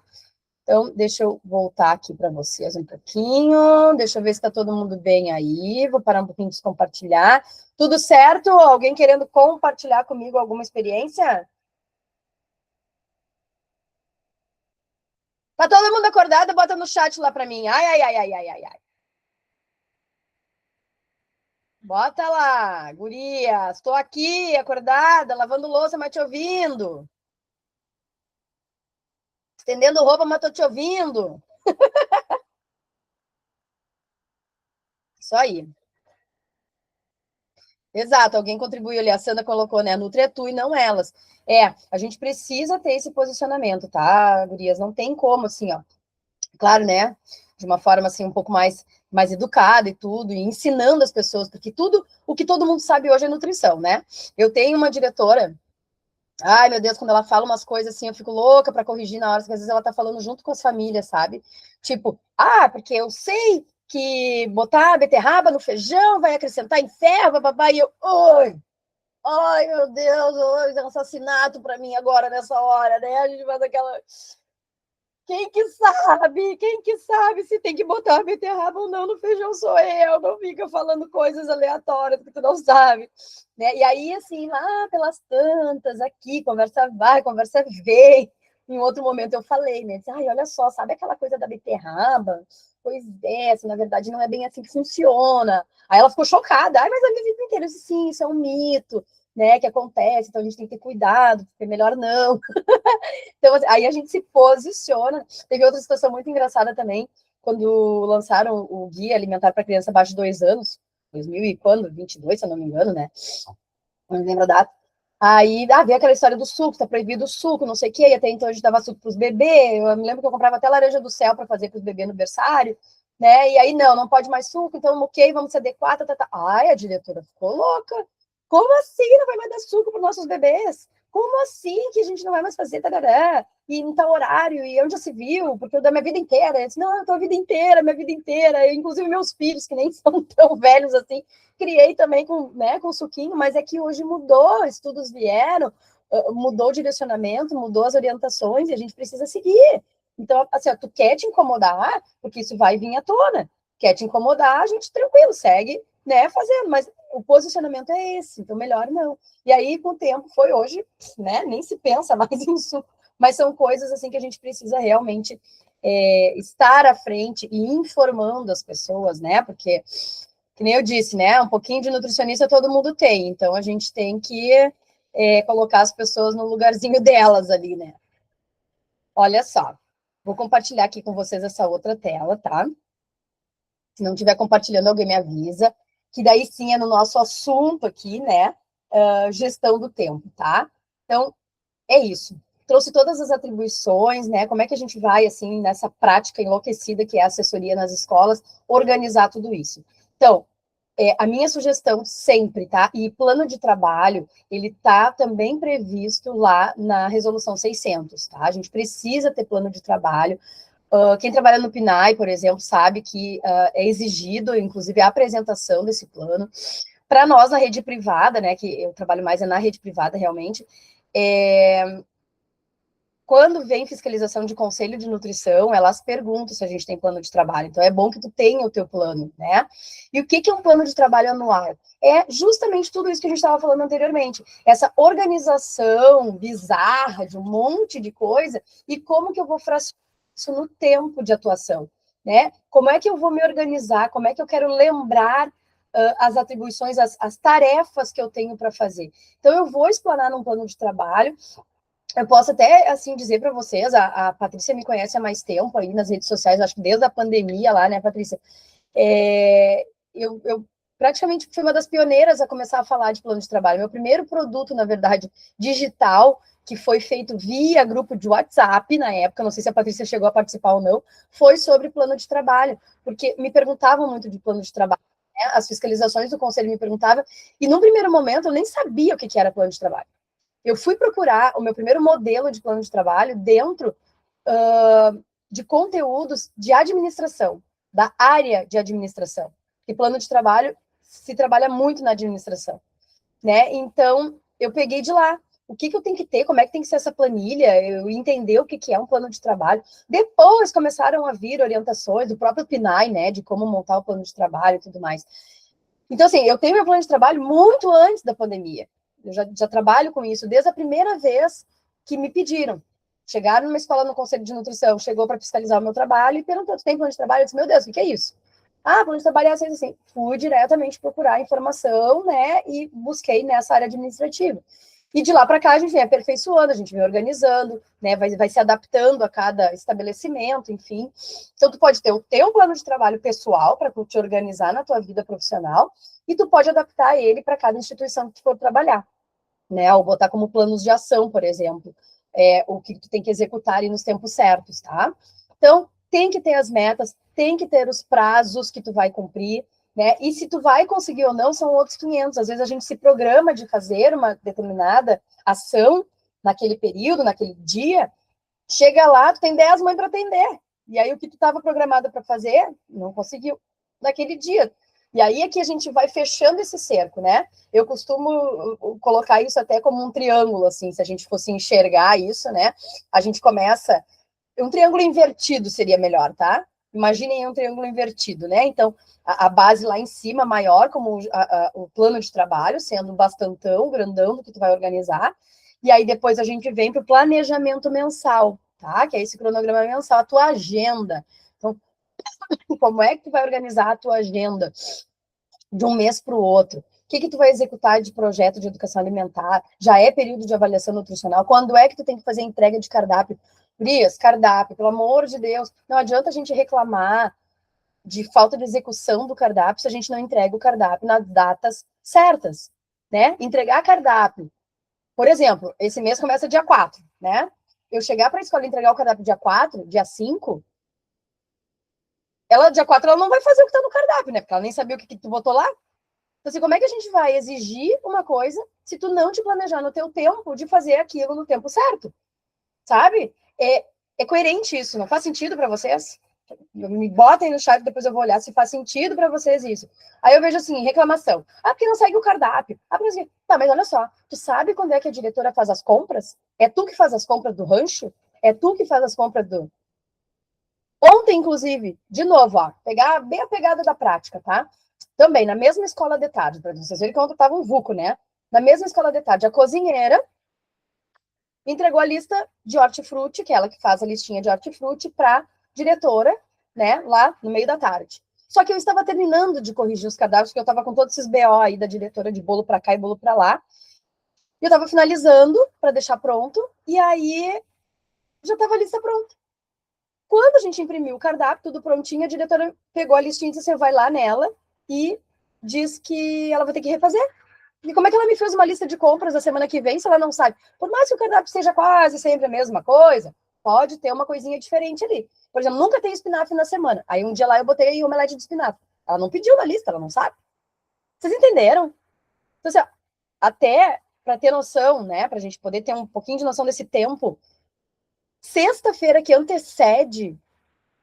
Então, deixa eu voltar aqui para vocês um pouquinho. Deixa eu ver se está todo mundo bem aí. Vou parar um pouquinho de compartilhar. Tudo certo? Alguém querendo compartilhar comigo alguma experiência? Tá todo mundo acordado? Bota no chat lá para mim. Ai, ai, ai, ai, ai, ai, ai. Bota lá, gurias. Estou aqui, acordada, lavando louça, mas te ouvindo. Estendendo roupa, mas tô te ouvindo. Isso aí. Exato, alguém contribuiu ali, a Sandra colocou, né? A Nutri é tu e não elas. A gente precisa ter esse posicionamento, tá, gurias? Não tem como, assim, ó. Claro, né? De uma forma, assim, um pouco mais educada e tudo, e ensinando as pessoas, porque tudo, o que todo mundo sabe hoje é nutrição, né? Eu tenho uma diretora, ai, meu Deus, quando ela fala umas coisas assim, eu fico louca para corrigir na hora, porque às vezes ela tá falando junto com as famílias, sabe? Tipo, porque eu sei que botar beterraba no feijão vai acrescentar em ferro, bababá, e eu, oi, ai, meu Deus, é um assassinato para mim agora, nessa hora, né? A gente faz aquela... Quem que sabe? Quem que sabe se tem que botar beterraba ou não no feijão sou eu. Não fica falando coisas aleatórias que tu não sabe. Né? E aí, assim, lá pelas tantas, aqui, conversa vai, conversa vem. Em outro momento eu falei, né? Disse, ai, olha só, sabe aquela coisa da beterraba? Pois é, assim, na verdade não é bem assim que funciona. Aí ela ficou chocada. Ai, mas a minha vida inteira, eu disse, sim, isso é um mito, né, que acontece, então a gente tem que ter cuidado, porque é melhor não. Então, assim, aí a gente se posiciona. Teve outra situação muito engraçada também, quando lançaram o Guia Alimentar para Criança abaixo de 2 anos, 2000 e quando? 22, se eu não me engano, né? Não me lembro a data. Aí, veio aquela história do suco, tá proibido o suco, não sei o quê, e até então a gente dava suco pros bebês, eu me lembro que eu comprava até laranja do céu para fazer pros bebês no berçário, né, e aí não pode mais suco, então ok, vamos se adequar, Ai, a diretora ficou louca, como assim não vai mais dar suco para nossos bebês? Como assim que a gente não vai mais fazer tarará? E em tal horário, e onde já se viu? Porque eu da minha vida inteira, eu disse, não, eu tô a vida inteira, minha vida inteira, inclusive meus filhos, que nem são tão velhos assim, criei também com, né, com suquinho, mas é que hoje mudou, estudos vieram, mudou o direcionamento, mudou as orientações, e a gente precisa seguir. Então, assim, ó, tu quer te incomodar, porque isso vai vir à tona. Quer te incomodar, a gente tranquilo, segue, né, fazendo, mas o posicionamento é esse, então melhor não. E aí, com o tempo, foi hoje, né, nem se pensa mais nisso, mas são coisas, assim, que a gente precisa realmente estar à frente e informando as pessoas, né, porque que nem eu disse, né? Um pouquinho de nutricionista todo mundo tem, então a gente tem que colocar as pessoas no lugarzinho delas ali, né? Olha só, vou compartilhar aqui com vocês essa outra tela, tá? Se não estiver compartilhando, alguém me avisa, que daí sim é no nosso assunto aqui, né? Gestão do tempo, tá? Então, é isso. Trouxe todas as atribuições, né? Como é que a gente vai, assim, nessa prática enlouquecida que é a assessoria nas escolas, organizar tudo isso. Então, a minha sugestão sempre, tá? E plano de trabalho, ele tá também previsto lá na resolução 600, tá? A gente precisa ter plano de trabalho. Quem trabalha no PNAE, por exemplo, sabe que é exigido, inclusive, a apresentação desse plano. Para nós, na rede privada, né, que eu trabalho mais na rede privada, realmente, quando vem fiscalização de conselho de nutrição, elas perguntam se a gente tem plano de trabalho. Então, é bom que tu tenha o teu plano, né? E o que é um plano de trabalho anual? É justamente tudo isso que a gente estava falando anteriormente. Essa organização bizarra de um monte de coisa e como que eu vou fracionar isso no tempo de atuação, né? Como é que eu vou me organizar? Como é que eu quero lembrar as atribuições, as tarefas que eu tenho para fazer? Então, eu vou explanar num plano de trabalho. Eu posso até, assim, dizer para vocês, a Patrícia me conhece há mais tempo aí nas redes sociais, acho que desde a pandemia lá, né, Patrícia? Eu praticamente fui uma das pioneiras a começar a falar de plano de trabalho. Meu primeiro produto, na verdade, digital, que foi feito via grupo de WhatsApp na época, não sei se a Patrícia chegou a participar ou não, foi sobre plano de trabalho, porque me perguntavam muito de plano de trabalho, né? As fiscalizações do conselho me perguntavam, e num primeiro momento eu nem sabia o que era plano de trabalho. Eu fui procurar o meu primeiro modelo de plano de trabalho dentro de conteúdos de administração, da área de administração. E plano de trabalho se trabalha muito na administração, né? Então, eu peguei de lá. O que eu tenho que ter, como é que tem que ser essa planilha, eu entender o que é um plano de trabalho. Depois começaram a vir orientações do próprio PNAE, né, de como montar o plano de trabalho e tudo mais. Então, assim, eu tenho meu plano de trabalho muito antes da pandemia. Eu já trabalho com isso desde a primeira vez que me pediram. Chegaram numa escola no Conselho de Nutrição, chegou para fiscalizar o meu trabalho e perguntou: tu tem plano de trabalho? Eu disse: meu Deus, o que é isso? Ah, plano de trabalho é assim. Fui diretamente procurar informação, né, e busquei nessa área administrativa. E de lá para cá a gente vem aperfeiçoando, a gente vem organizando, né, vai se adaptando a cada estabelecimento, enfim. Então, tu pode ter o teu plano de trabalho pessoal para te organizar na tua vida profissional e tu pode adaptar ele para cada instituição que tu for trabalhar, né, ou botar como planos de ação, por exemplo, o que tu tem que executar aí nos tempos certos, tá? Então, tem que ter as metas, tem que ter os prazos que tu vai cumprir, né? E se tu vai conseguir ou não, são outros 500. Às vezes a gente se programa de fazer uma determinada ação naquele período, naquele dia, chega lá, tu tem 10 mães para atender. E aí o que tu estava programado para fazer, não conseguiu naquele dia. E aí é que a gente vai fechando esse cerco, né? Eu costumo colocar isso até como um triângulo, assim, se a gente fosse enxergar isso, né? A gente começa... Um triângulo invertido seria melhor, tá? Imaginem um triângulo invertido, né? Então, a base lá em cima, maior, como o plano de trabalho, sendo bastantão, grandão, do que tu vai organizar. E aí depois a gente vem para o planejamento mensal, tá? Que é esse cronograma mensal, a tua agenda. Então, como é que tu vai organizar a tua agenda de um mês para o outro? O que tu vai executar de projeto de educação alimentar? Já é período de avaliação nutricional? Quando é que tu tem que fazer entrega de cardápio? Brias, cardápio, pelo amor de Deus, não adianta a gente reclamar de falta de execução do cardápio se a gente não entrega o cardápio nas datas certas, né? Entregar cardápio. Por exemplo, esse mês começa dia 4, né? Eu chegar para a escola e entregar o cardápio dia 4, dia 5, dia 4 ela não vai fazer o que está no cardápio, né? Porque ela nem sabia o que tu botou lá. Então, assim, como é que a gente vai exigir uma coisa se tu não te planejar no teu tempo de fazer aquilo no tempo certo? Sabe? É coerente isso, não faz sentido para vocês? Me botem no chat, depois eu vou olhar se faz sentido para vocês isso. Aí eu vejo assim, reclamação. Ah, porque não segue o cardápio. Ah, porque... Tá, mas olha só, tu sabe quando é que a diretora faz as compras? É tu que faz as compras do rancho? É tu que faz as compras do... Ontem, inclusive, de novo, ó, pegar bem a pegada da prática, tá? Também, na mesma escola de tarde, para vocês verem que ontem tava um vulco, né? Na mesma escola de tarde, a cozinheira entregou a lista de hortifruti, que é ela que faz a listinha de hortifruti, para diretora, né, lá no meio da tarde. Só que eu estava terminando de corrigir os cadastros, porque eu estava com todos esses BO aí da diretora de bolo para cá e bolo para lá. E eu estava finalizando para deixar pronto, e aí já estava a lista pronta. Quando a gente imprimiu o cardápio, tudo prontinho, a diretora pegou a listinha e disse: você vai lá nela e diz que ela vai ter que refazer. E como é que ela me fez uma lista de compras da semana que vem se ela não sabe? Por mais que o cardápio seja quase sempre a mesma coisa, pode ter uma coisinha diferente ali. Por exemplo, nunca tem espinafre na semana. Aí um dia lá eu botei omelete de espinafre. Ela não pediu na lista, ela não sabe. Vocês entenderam? Então, assim, até para ter noção, né, para a gente poder ter um pouquinho de noção desse tempo, sexta-feira que antecede,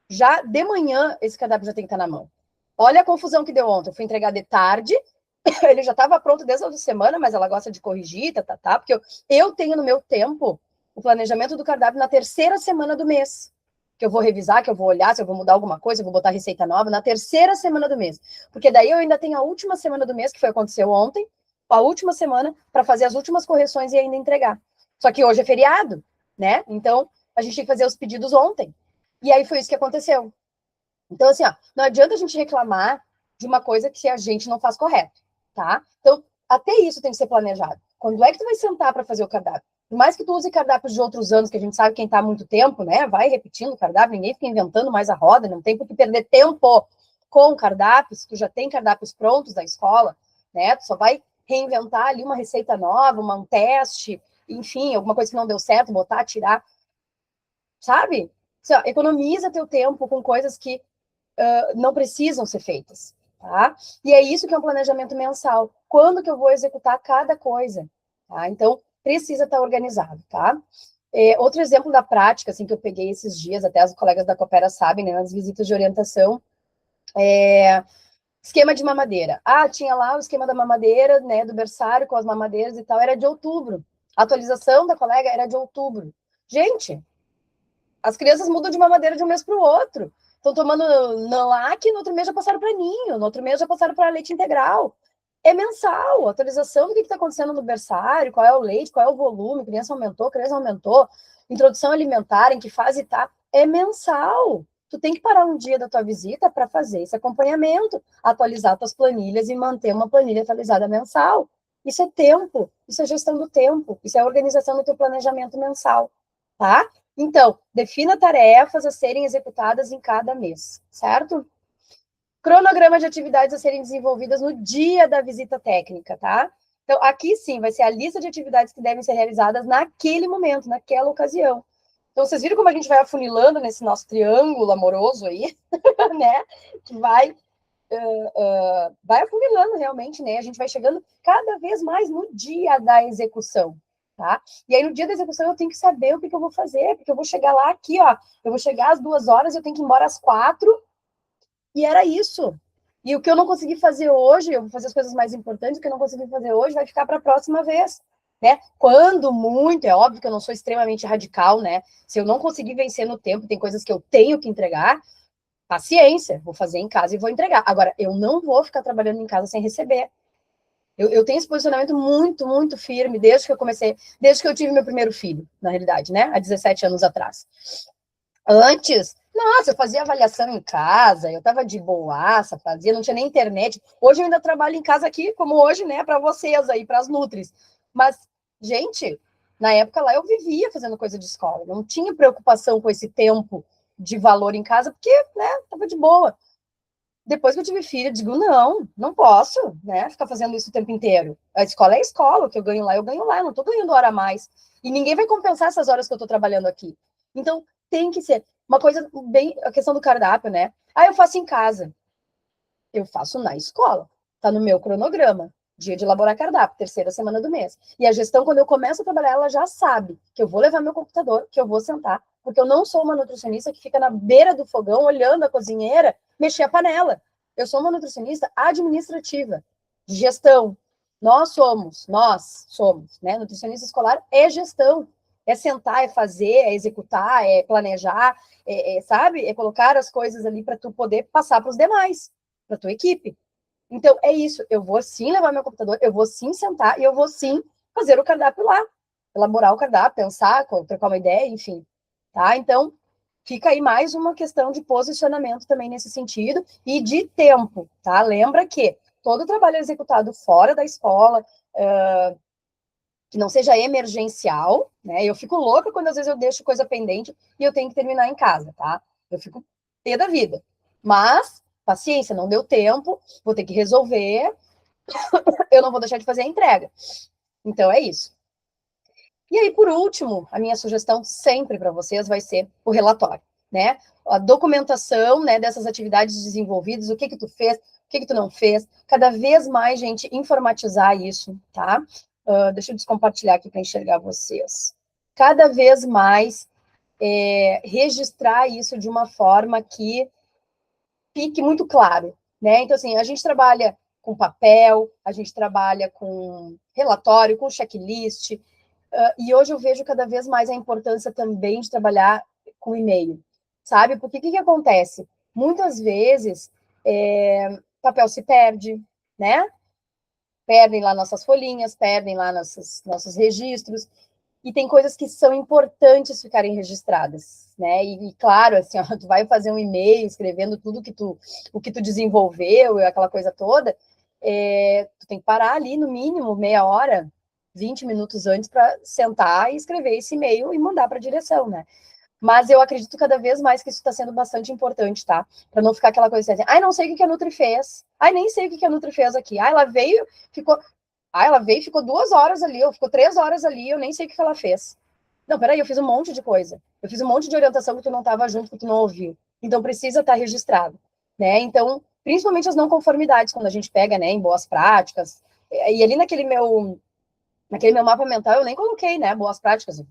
já de manhã, esse cardápio já tem que estar na mão. Olha a confusão que deu ontem. Eu fui entregar de tarde, ele já estava pronto desde a outra semana, mas ela gosta de corrigir, porque eu tenho no meu tempo o planejamento do cardápio na terceira semana do mês. Que eu vou revisar, que eu vou olhar se eu vou mudar alguma coisa, eu vou botar receita nova na terceira semana do mês. Porque daí eu ainda tenho a última semana do mês, que foi aconteceu ontem, a última semana, para fazer as últimas correções e ainda entregar. Só que hoje é feriado, né? Então, a gente tem que fazer os pedidos ontem. E aí foi isso que aconteceu. Então, assim, ó, não adianta a gente reclamar de uma coisa que a gente não faz correto, tá? Então, até isso tem que ser planejado. Quando é que tu vai sentar para fazer o cardápio? Por mais que tu use cardápios de outros anos, que a gente sabe quem está há muito tempo, né? Vai repetindo o cardápio, ninguém fica inventando mais a roda, não tem por que perder tempo com cardápios, tu já tem cardápios prontos da escola, né? Tu só vai reinventar ali uma receita nova, um teste, enfim, alguma coisa que não deu certo, botar, tirar, sabe? Assim, ó, economiza teu tempo com coisas que não precisam ser feitas, tá? E é isso que é um planejamento mensal. Quando que eu vou executar cada coisa, tá? Então, precisa estar organizado, tá? Outro exemplo da prática, assim, que eu peguei esses dias, até as colegas da Coopera sabem, né, nas visitas de orientação, esquema de mamadeira. Ah, tinha lá o esquema da mamadeira, né, do berçário com as mamadeiras e tal, era de outubro. A atualização da colega era de outubro. Gente, as crianças mudam de mamadeira de um mês para o outro. Estão tomando NALAC, no outro mês já passaram para ninho, no outro mês já passaram para leite integral. É mensal, atualização do que está acontecendo no berçário, qual é o leite, qual é o volume, criança aumentou, introdução alimentar, em que fase está, é mensal. Tu tem que parar um dia da tua visita para fazer esse acompanhamento, atualizar tuas planilhas e manter uma planilha atualizada mensal. Isso é tempo, isso é gestão do tempo, isso é organização do teu planejamento mensal, tá? Então, defina tarefas a serem executadas em cada mês, certo? Cronograma de atividades a serem desenvolvidas no dia da visita técnica, tá? Então, aqui sim, vai ser a lista de atividades que devem ser realizadas naquele momento, naquela ocasião. Então, vocês viram como a gente vai afunilando nesse nosso triângulo amoroso aí, né? Que vai afunilando realmente, né? A gente vai chegando cada vez mais no dia da execução, tá? E aí, no dia da execução, eu tenho que saber o que eu vou fazer, porque eu vou chegar lá aqui, ó, eu vou chegar às 2 horas, eu tenho que ir embora às 4, e era isso. E o que eu não consegui fazer hoje, eu vou fazer as coisas mais importantes, o que eu não consegui fazer hoje vai ficar para a próxima vez, né? Quando muito, é óbvio que eu não sou extremamente radical, né? Se eu não conseguir vencer no tempo, tem coisas que eu tenho que entregar, paciência, vou fazer em casa e vou entregar. Agora, eu não vou ficar trabalhando em casa sem receber. Eu tenho esse posicionamento muito, muito firme desde que eu comecei, desde que eu tive meu primeiro filho, na realidade, né? Há 17 anos atrás. Antes, nossa, eu fazia avaliação em casa, eu tava de boaça, fazia, não tinha nem internet. Hoje eu ainda trabalho em casa aqui, como hoje, né, para vocês aí, para as Nutris. Mas, gente, na época lá eu vivia fazendo coisa de escola, não tinha preocupação com esse tempo de valor em casa, porque, né, tava de boa. Depois que eu tive filho, eu digo, não, não posso, né, ficar fazendo isso o tempo inteiro. A escola é a escola, o que eu ganho lá, eu não tô ganhando hora a mais. E ninguém vai compensar essas horas que eu tô trabalhando aqui. Então, tem que ser uma coisa bem, a questão do cardápio, né? Ah, eu faço em casa. Eu faço na escola. Tá no meu cronograma. Dia de elaborar cardápio, terceira semana do mês. E a gestão, quando eu começo a trabalhar, ela já sabe que eu vou levar meu computador, que eu vou sentar, porque eu não sou uma nutricionista que fica na beira do fogão, olhando a cozinheira, mexer a panela. Eu sou uma nutricionista administrativa, de gestão. Nós somos, né? Nutricionista escolar é gestão. É sentar, é fazer, é executar, é planejar, sabe? É colocar as coisas ali para tu poder passar para os demais, para tua equipe. Então, é isso. Eu vou sim levar meu computador, eu vou sim sentar e eu vou sim fazer o cardápio lá. Elaborar o cardápio, pensar, trocar uma ideia, enfim. Tá? Então, fica aí mais uma questão de posicionamento também nesse sentido e de tempo, tá? Lembra que todo trabalho executado fora da escola, que não seja emergencial, né? Eu fico louca quando às vezes eu deixo coisa pendente e eu tenho que terminar em casa, tá? Eu fico pé da vida. Mas, paciência, não deu tempo, vou ter que resolver, eu não vou deixar de fazer a entrega. Então é isso. E aí, por último, a minha sugestão sempre para vocês vai ser o relatório, né? A documentação, né, dessas atividades desenvolvidas, o que tu fez, o que tu não fez, cada vez mais, gente, informatizar isso, tá? Deixa eu descompartilhar aqui para enxergar vocês. Cada vez mais registrar isso de uma forma que fique muito claro, né? Então, assim, a gente trabalha com papel, a gente trabalha com relatório, com checklist, E hoje eu vejo cada vez mais a importância também de trabalhar com e-mail, sabe? Porque o que acontece? Muitas vezes, papel se perde, né? Perdem lá nossas folhinhas, perdem lá nossos registros, e tem coisas que são importantes ficarem registradas, né? E claro, assim, ó, tu vai fazer um e-mail escrevendo tudo o que tu desenvolveu, aquela coisa toda, tu tem que parar ali no mínimo meia hora, 20 minutos antes para sentar e escrever esse e-mail e mandar para a direção, né? Mas eu acredito cada vez mais que isso está sendo bastante importante, tá? Para não ficar aquela coisa assim, ai, não sei o que a Nutri fez, ai, nem sei o que a Nutri fez aqui, ai, ela veio, ficou, ela veio e ficou 2 horas ali, ou ficou 3 horas ali, eu nem sei o que ela fez. Não, peraí, eu fiz um monte de coisa. Eu fiz um monte de orientação que tu não estava junto, que tu não ouviu. Então, precisa estar registrado, né? Então, principalmente as não conformidades, quando a gente pega, né, em boas práticas. E ali naquele meu mapa mental, eu nem coloquei, né, boas práticas.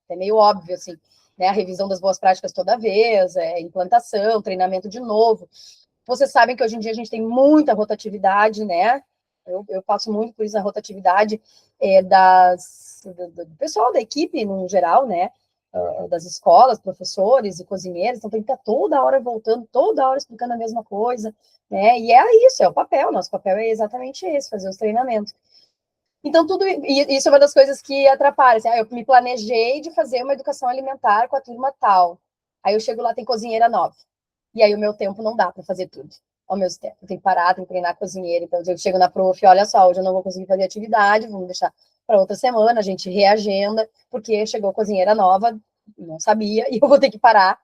É meio óbvio, assim, né? A revisão das boas práticas toda vez, implantação, treinamento de novo. Vocês sabem que hoje em dia a gente tem muita rotatividade, né? Eu passo muito por isso, a rotatividade do pessoal da equipe, no geral, né? Das escolas, professores e cozinheiros, então tem que estar toda hora voltando, toda hora explicando a mesma coisa, né? E é isso, é o papel, nosso papel é exatamente esse, fazer os treinamentos. Então, tudo isso é uma das coisas que atrapalha. Assim, eu me planejei de fazer uma educação alimentar com a turma tal. Aí eu chego lá, tem cozinheira nova. E aí o meu tempo não dá para fazer tudo ao mesmo tempo. Eu tenho que parar, tenho que treinar cozinheira. Então, eu chego na prof, olha só, hoje eu não vou conseguir fazer atividade, vamos deixar para outra semana, a gente reagenda, porque chegou cozinheira nova, não sabia, e eu vou ter que parar,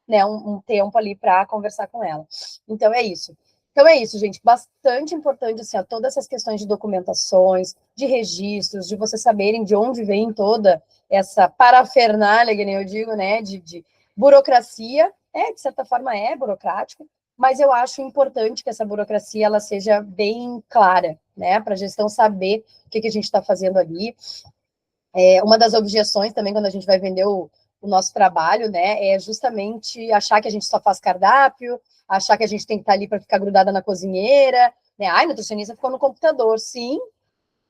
né, um tempo ali para conversar com ela. Então, é isso. Então é isso, gente, bastante importante, assim, ó, todas essas questões de documentações, de registros, de vocês saberem de onde vem toda essa parafernália, que nem eu digo, né, de burocracia, de certa forma é burocrático, mas eu acho importante que essa burocracia, ela seja bem clara, né, para a gestão saber o que a gente está fazendo ali. Uma das objeções também, quando a gente vai vender o nosso trabalho, né, é justamente achar que a gente só faz cardápio, achar que a gente tem que estar ali para ficar grudada na cozinheira, né? Ai, nutricionista ficou no computador. Sim,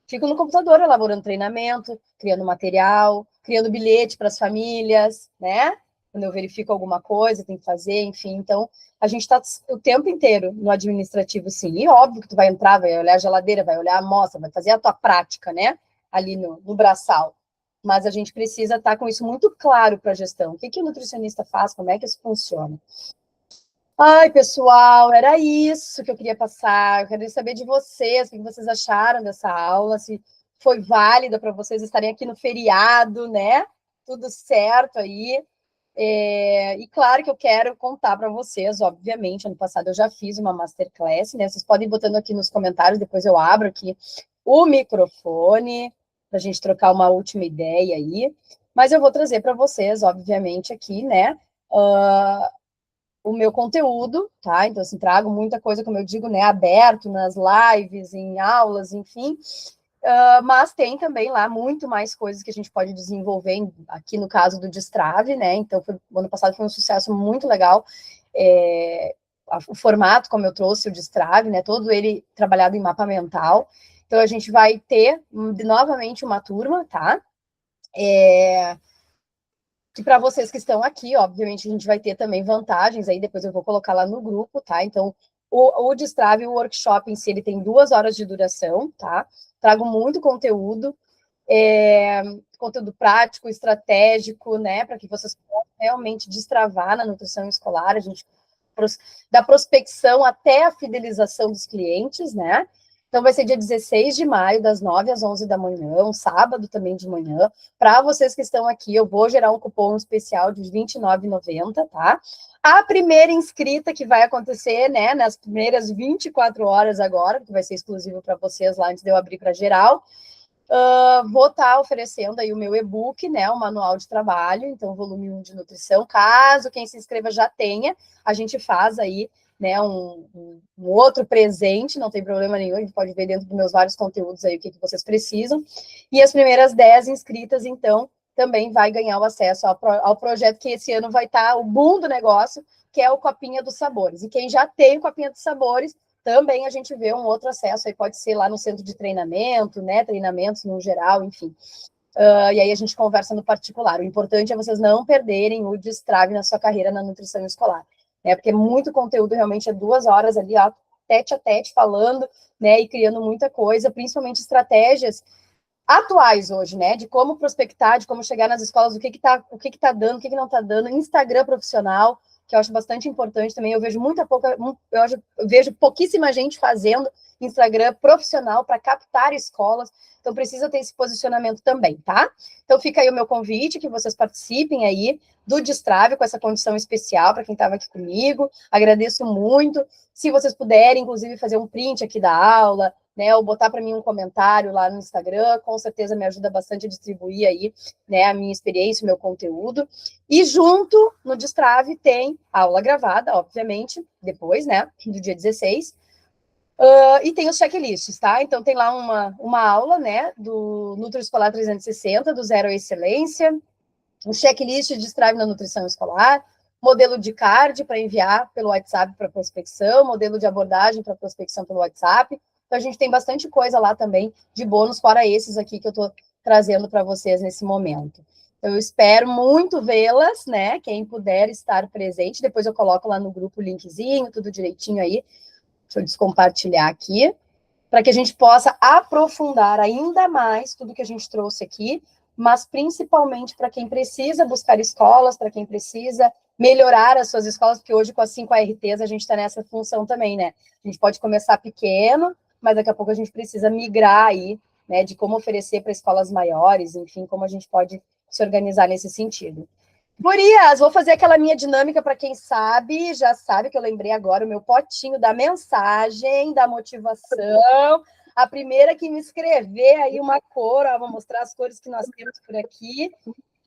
fico no computador elaborando treinamento, criando material, criando bilhete para as famílias, né? Quando eu verifico alguma coisa, tem que fazer, enfim. Então, a gente está o tempo inteiro no administrativo, sim. E óbvio que tu vai entrar, vai olhar a geladeira, vai olhar a amostra, vai fazer a tua prática, né? Ali no braçal. Mas a gente precisa estar com isso muito claro para a gestão. O que o nutricionista faz, como é que isso funciona. Ai, pessoal, era isso que eu queria passar. Eu queria saber de vocês, o que vocês acharam dessa aula, se foi válida para vocês estarem aqui no feriado, né? Tudo certo aí. E claro que eu quero contar para vocês, obviamente, ano passado eu já fiz uma masterclass, né? Vocês podem ir botando aqui nos comentários, depois eu abro aqui o microfone para a gente trocar uma última ideia aí. Mas eu vou trazer para vocês, obviamente, aqui, né? O meu conteúdo, tá? Então, assim, trago muita coisa, como eu digo, né, aberto nas lives, em aulas, enfim, mas tem também lá muito mais coisas que a gente pode desenvolver, aqui no caso do Destrave, né, então, o ano passado foi um sucesso muito legal, o formato, como eu trouxe, o Destrave, né, todo ele trabalhado em mapa mental, então a gente vai ter novamente uma turma, tá? Que para vocês que estão aqui, obviamente, a gente vai ter também vantagens, aí depois eu vou colocar lá no grupo, tá? Então, o Destrave, o workshop em si, ele tem 2 horas de duração, tá? Trago muito conteúdo, conteúdo prático, estratégico, né? Para que vocês possam realmente destravar na nutrição escolar, a gente da prospecção até a fidelização dos clientes, né? Então, vai ser dia 16 de maio, das 9 às 11 da manhã, um sábado também de manhã. Para vocês que estão aqui, eu vou gerar um cupom especial de R$ 29,90, tá? A primeira inscrita que vai acontecer, né, nas primeiras 24 horas agora, que vai ser exclusivo para vocês lá antes de eu abrir para geral, vou estar oferecendo aí o meu e-book, né, o manual de trabalho, então volume 1 de nutrição, caso quem se inscreva já tenha, a gente faz aí, né, um outro presente, não tem problema nenhum, a gente pode ver dentro dos meus vários conteúdos aí o que vocês precisam, e as primeiras 10 inscritas, então, também vai ganhar o acesso ao projeto que esse ano vai estar o boom do negócio, que é o Copinha dos Sabores, e quem já tem o Copinha dos Sabores, também a gente vê um outro acesso, aí pode ser lá no centro de treinamento, né, treinamentos no geral, enfim. e aí a gente conversa no particular. O importante é vocês não perderem o destrave na sua carreira na nutrição escolar, né? Porque muito conteúdo, realmente é 2 horas ali, ó, tete a tete, falando, né, e criando muita coisa, principalmente estratégias atuais hoje, né, de como prospectar, de como chegar nas escolas, o que tá dando, o que não tá dando, Instagram profissional, que eu acho bastante importante também. Eu vejo eu vejo pouquíssima gente fazendo Instagram profissional para captar escolas, então precisa ter esse posicionamento também, tá? Então fica aí o meu convite, que vocês participem aí do Destrave com essa condição especial para quem estava aqui comigo. Agradeço muito. Se vocês puderem, inclusive, fazer um print aqui da aula, né, ou botar para mim um comentário lá no Instagram, com certeza me ajuda bastante a distribuir aí, né, a minha experiência, o meu conteúdo. E junto no Destrave tem aula gravada, obviamente, depois, né, do dia 16, e tem os checklists, tá? Então tem lá uma aula, né, do Nutriescolar 360, do Zero à Excelência, um checklist de Destrave na nutrição escolar, modelo de card para enviar pelo WhatsApp para prospecção, modelo de abordagem para prospecção pelo WhatsApp. Então, a gente tem bastante coisa lá também de bônus, fora esses aqui que eu estou trazendo para vocês nesse momento. Eu espero muito vê-las, né? Quem puder estar presente, depois eu coloco lá no grupo o linkzinho, tudo direitinho aí. Deixa eu descompartilhar aqui, para que a gente possa aprofundar ainda mais tudo que a gente trouxe aqui, mas principalmente para quem precisa buscar escolas, para quem precisa melhorar as suas escolas, porque hoje com as 5 ARTs a gente está nessa função também, né? A gente pode começar pequeno, mas daqui a pouco a gente precisa migrar aí, né, de como oferecer para escolas maiores, enfim, como a gente pode se organizar nesse sentido. Gurias, vou fazer aquela minha dinâmica para quem sabe, já sabe que eu lembrei agora o meu potinho da mensagem, da motivação. A primeira que me escrever aí uma cor, ó, vou mostrar as cores que nós temos por aqui.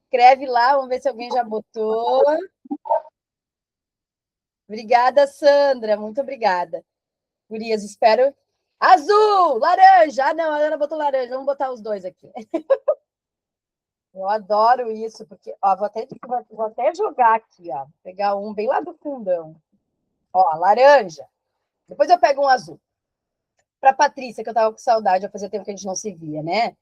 Escreve lá, vamos ver se alguém já botou. Obrigada, Sandra, muito obrigada. Gurias, espero. Azul, laranja. Ah, não, a Ana botou laranja, vamos botar os dois aqui. Eu adoro isso, porque, ó, vou até jogar aqui, ó, pegar um bem lá do fundão. Ó, laranja. Depois eu pego um azul. Para Patrícia, que eu tava com saudade, já fazia tempo que a gente não se via, né?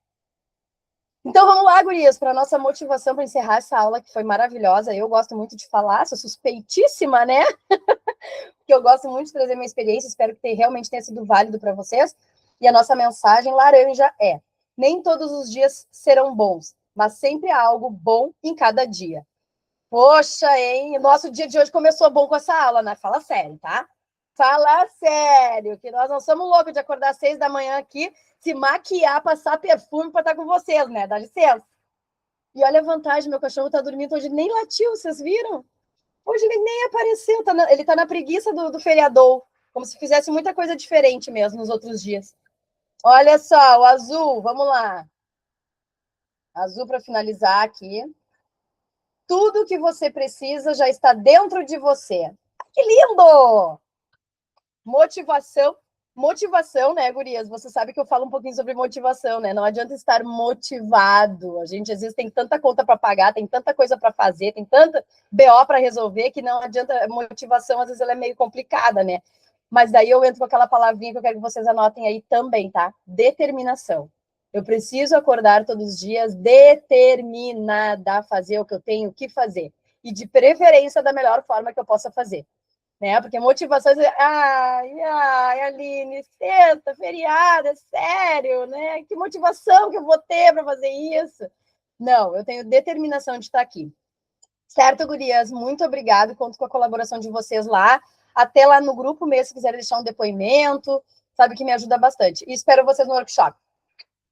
Então vamos lá, gurias, para nossa motivação para encerrar essa aula que foi maravilhosa. Eu gosto muito de falar, sou suspeitíssima, né? Porque eu gosto muito de trazer minha experiência, espero que realmente tenha sido válido para vocês. E a nossa mensagem laranja é: nem todos os dias serão bons, mas sempre há algo bom em cada dia. Poxa, hein? Nosso dia de hoje começou bom com essa aula, né? Fala sério, tá? Fala sério, que nós não somos loucos de acordar às 6 da manhã aqui, se maquiar, passar perfume para estar com vocês, né? Dá licença. E olha a vantagem, meu cachorro tá dormindo hoje, nem latiu, vocês viram? Hoje ele nem apareceu, ele tá na preguiça do feriador, como se fizesse muita coisa diferente mesmo nos outros dias. Olha só, o azul, vamos lá. Azul para finalizar aqui. Tudo que você precisa já está dentro de você. Que lindo! Motivação, né, gurias? Você sabe que eu falo um pouquinho sobre motivação, né? Não adianta estar motivado. A gente, às vezes, tem tanta conta para pagar, tem tanta coisa para fazer, tem tanta BO para resolver, que não adianta. Motivação, às vezes, ela é meio complicada, né? Mas daí eu entro com aquela palavrinha que eu quero que vocês anotem aí também, tá? Determinação. Eu preciso acordar todos os dias determinada a fazer o que eu tenho que fazer. E, de preferência, da melhor forma que eu possa fazer. Né? Porque motivação é ai, Aline, sexta, feriado, é sério, né? Que motivação que eu vou ter para fazer isso? Não, eu tenho determinação de estar aqui. Certo, gurias? Muito obrigada. Conto com a colaboração de vocês lá. Até lá no grupo mesmo, se quiserem deixar um depoimento, sabe que me ajuda bastante. E espero vocês no workshop.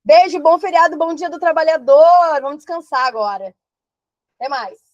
Beijo, bom feriado, bom dia do trabalhador. Vamos descansar agora. Até mais.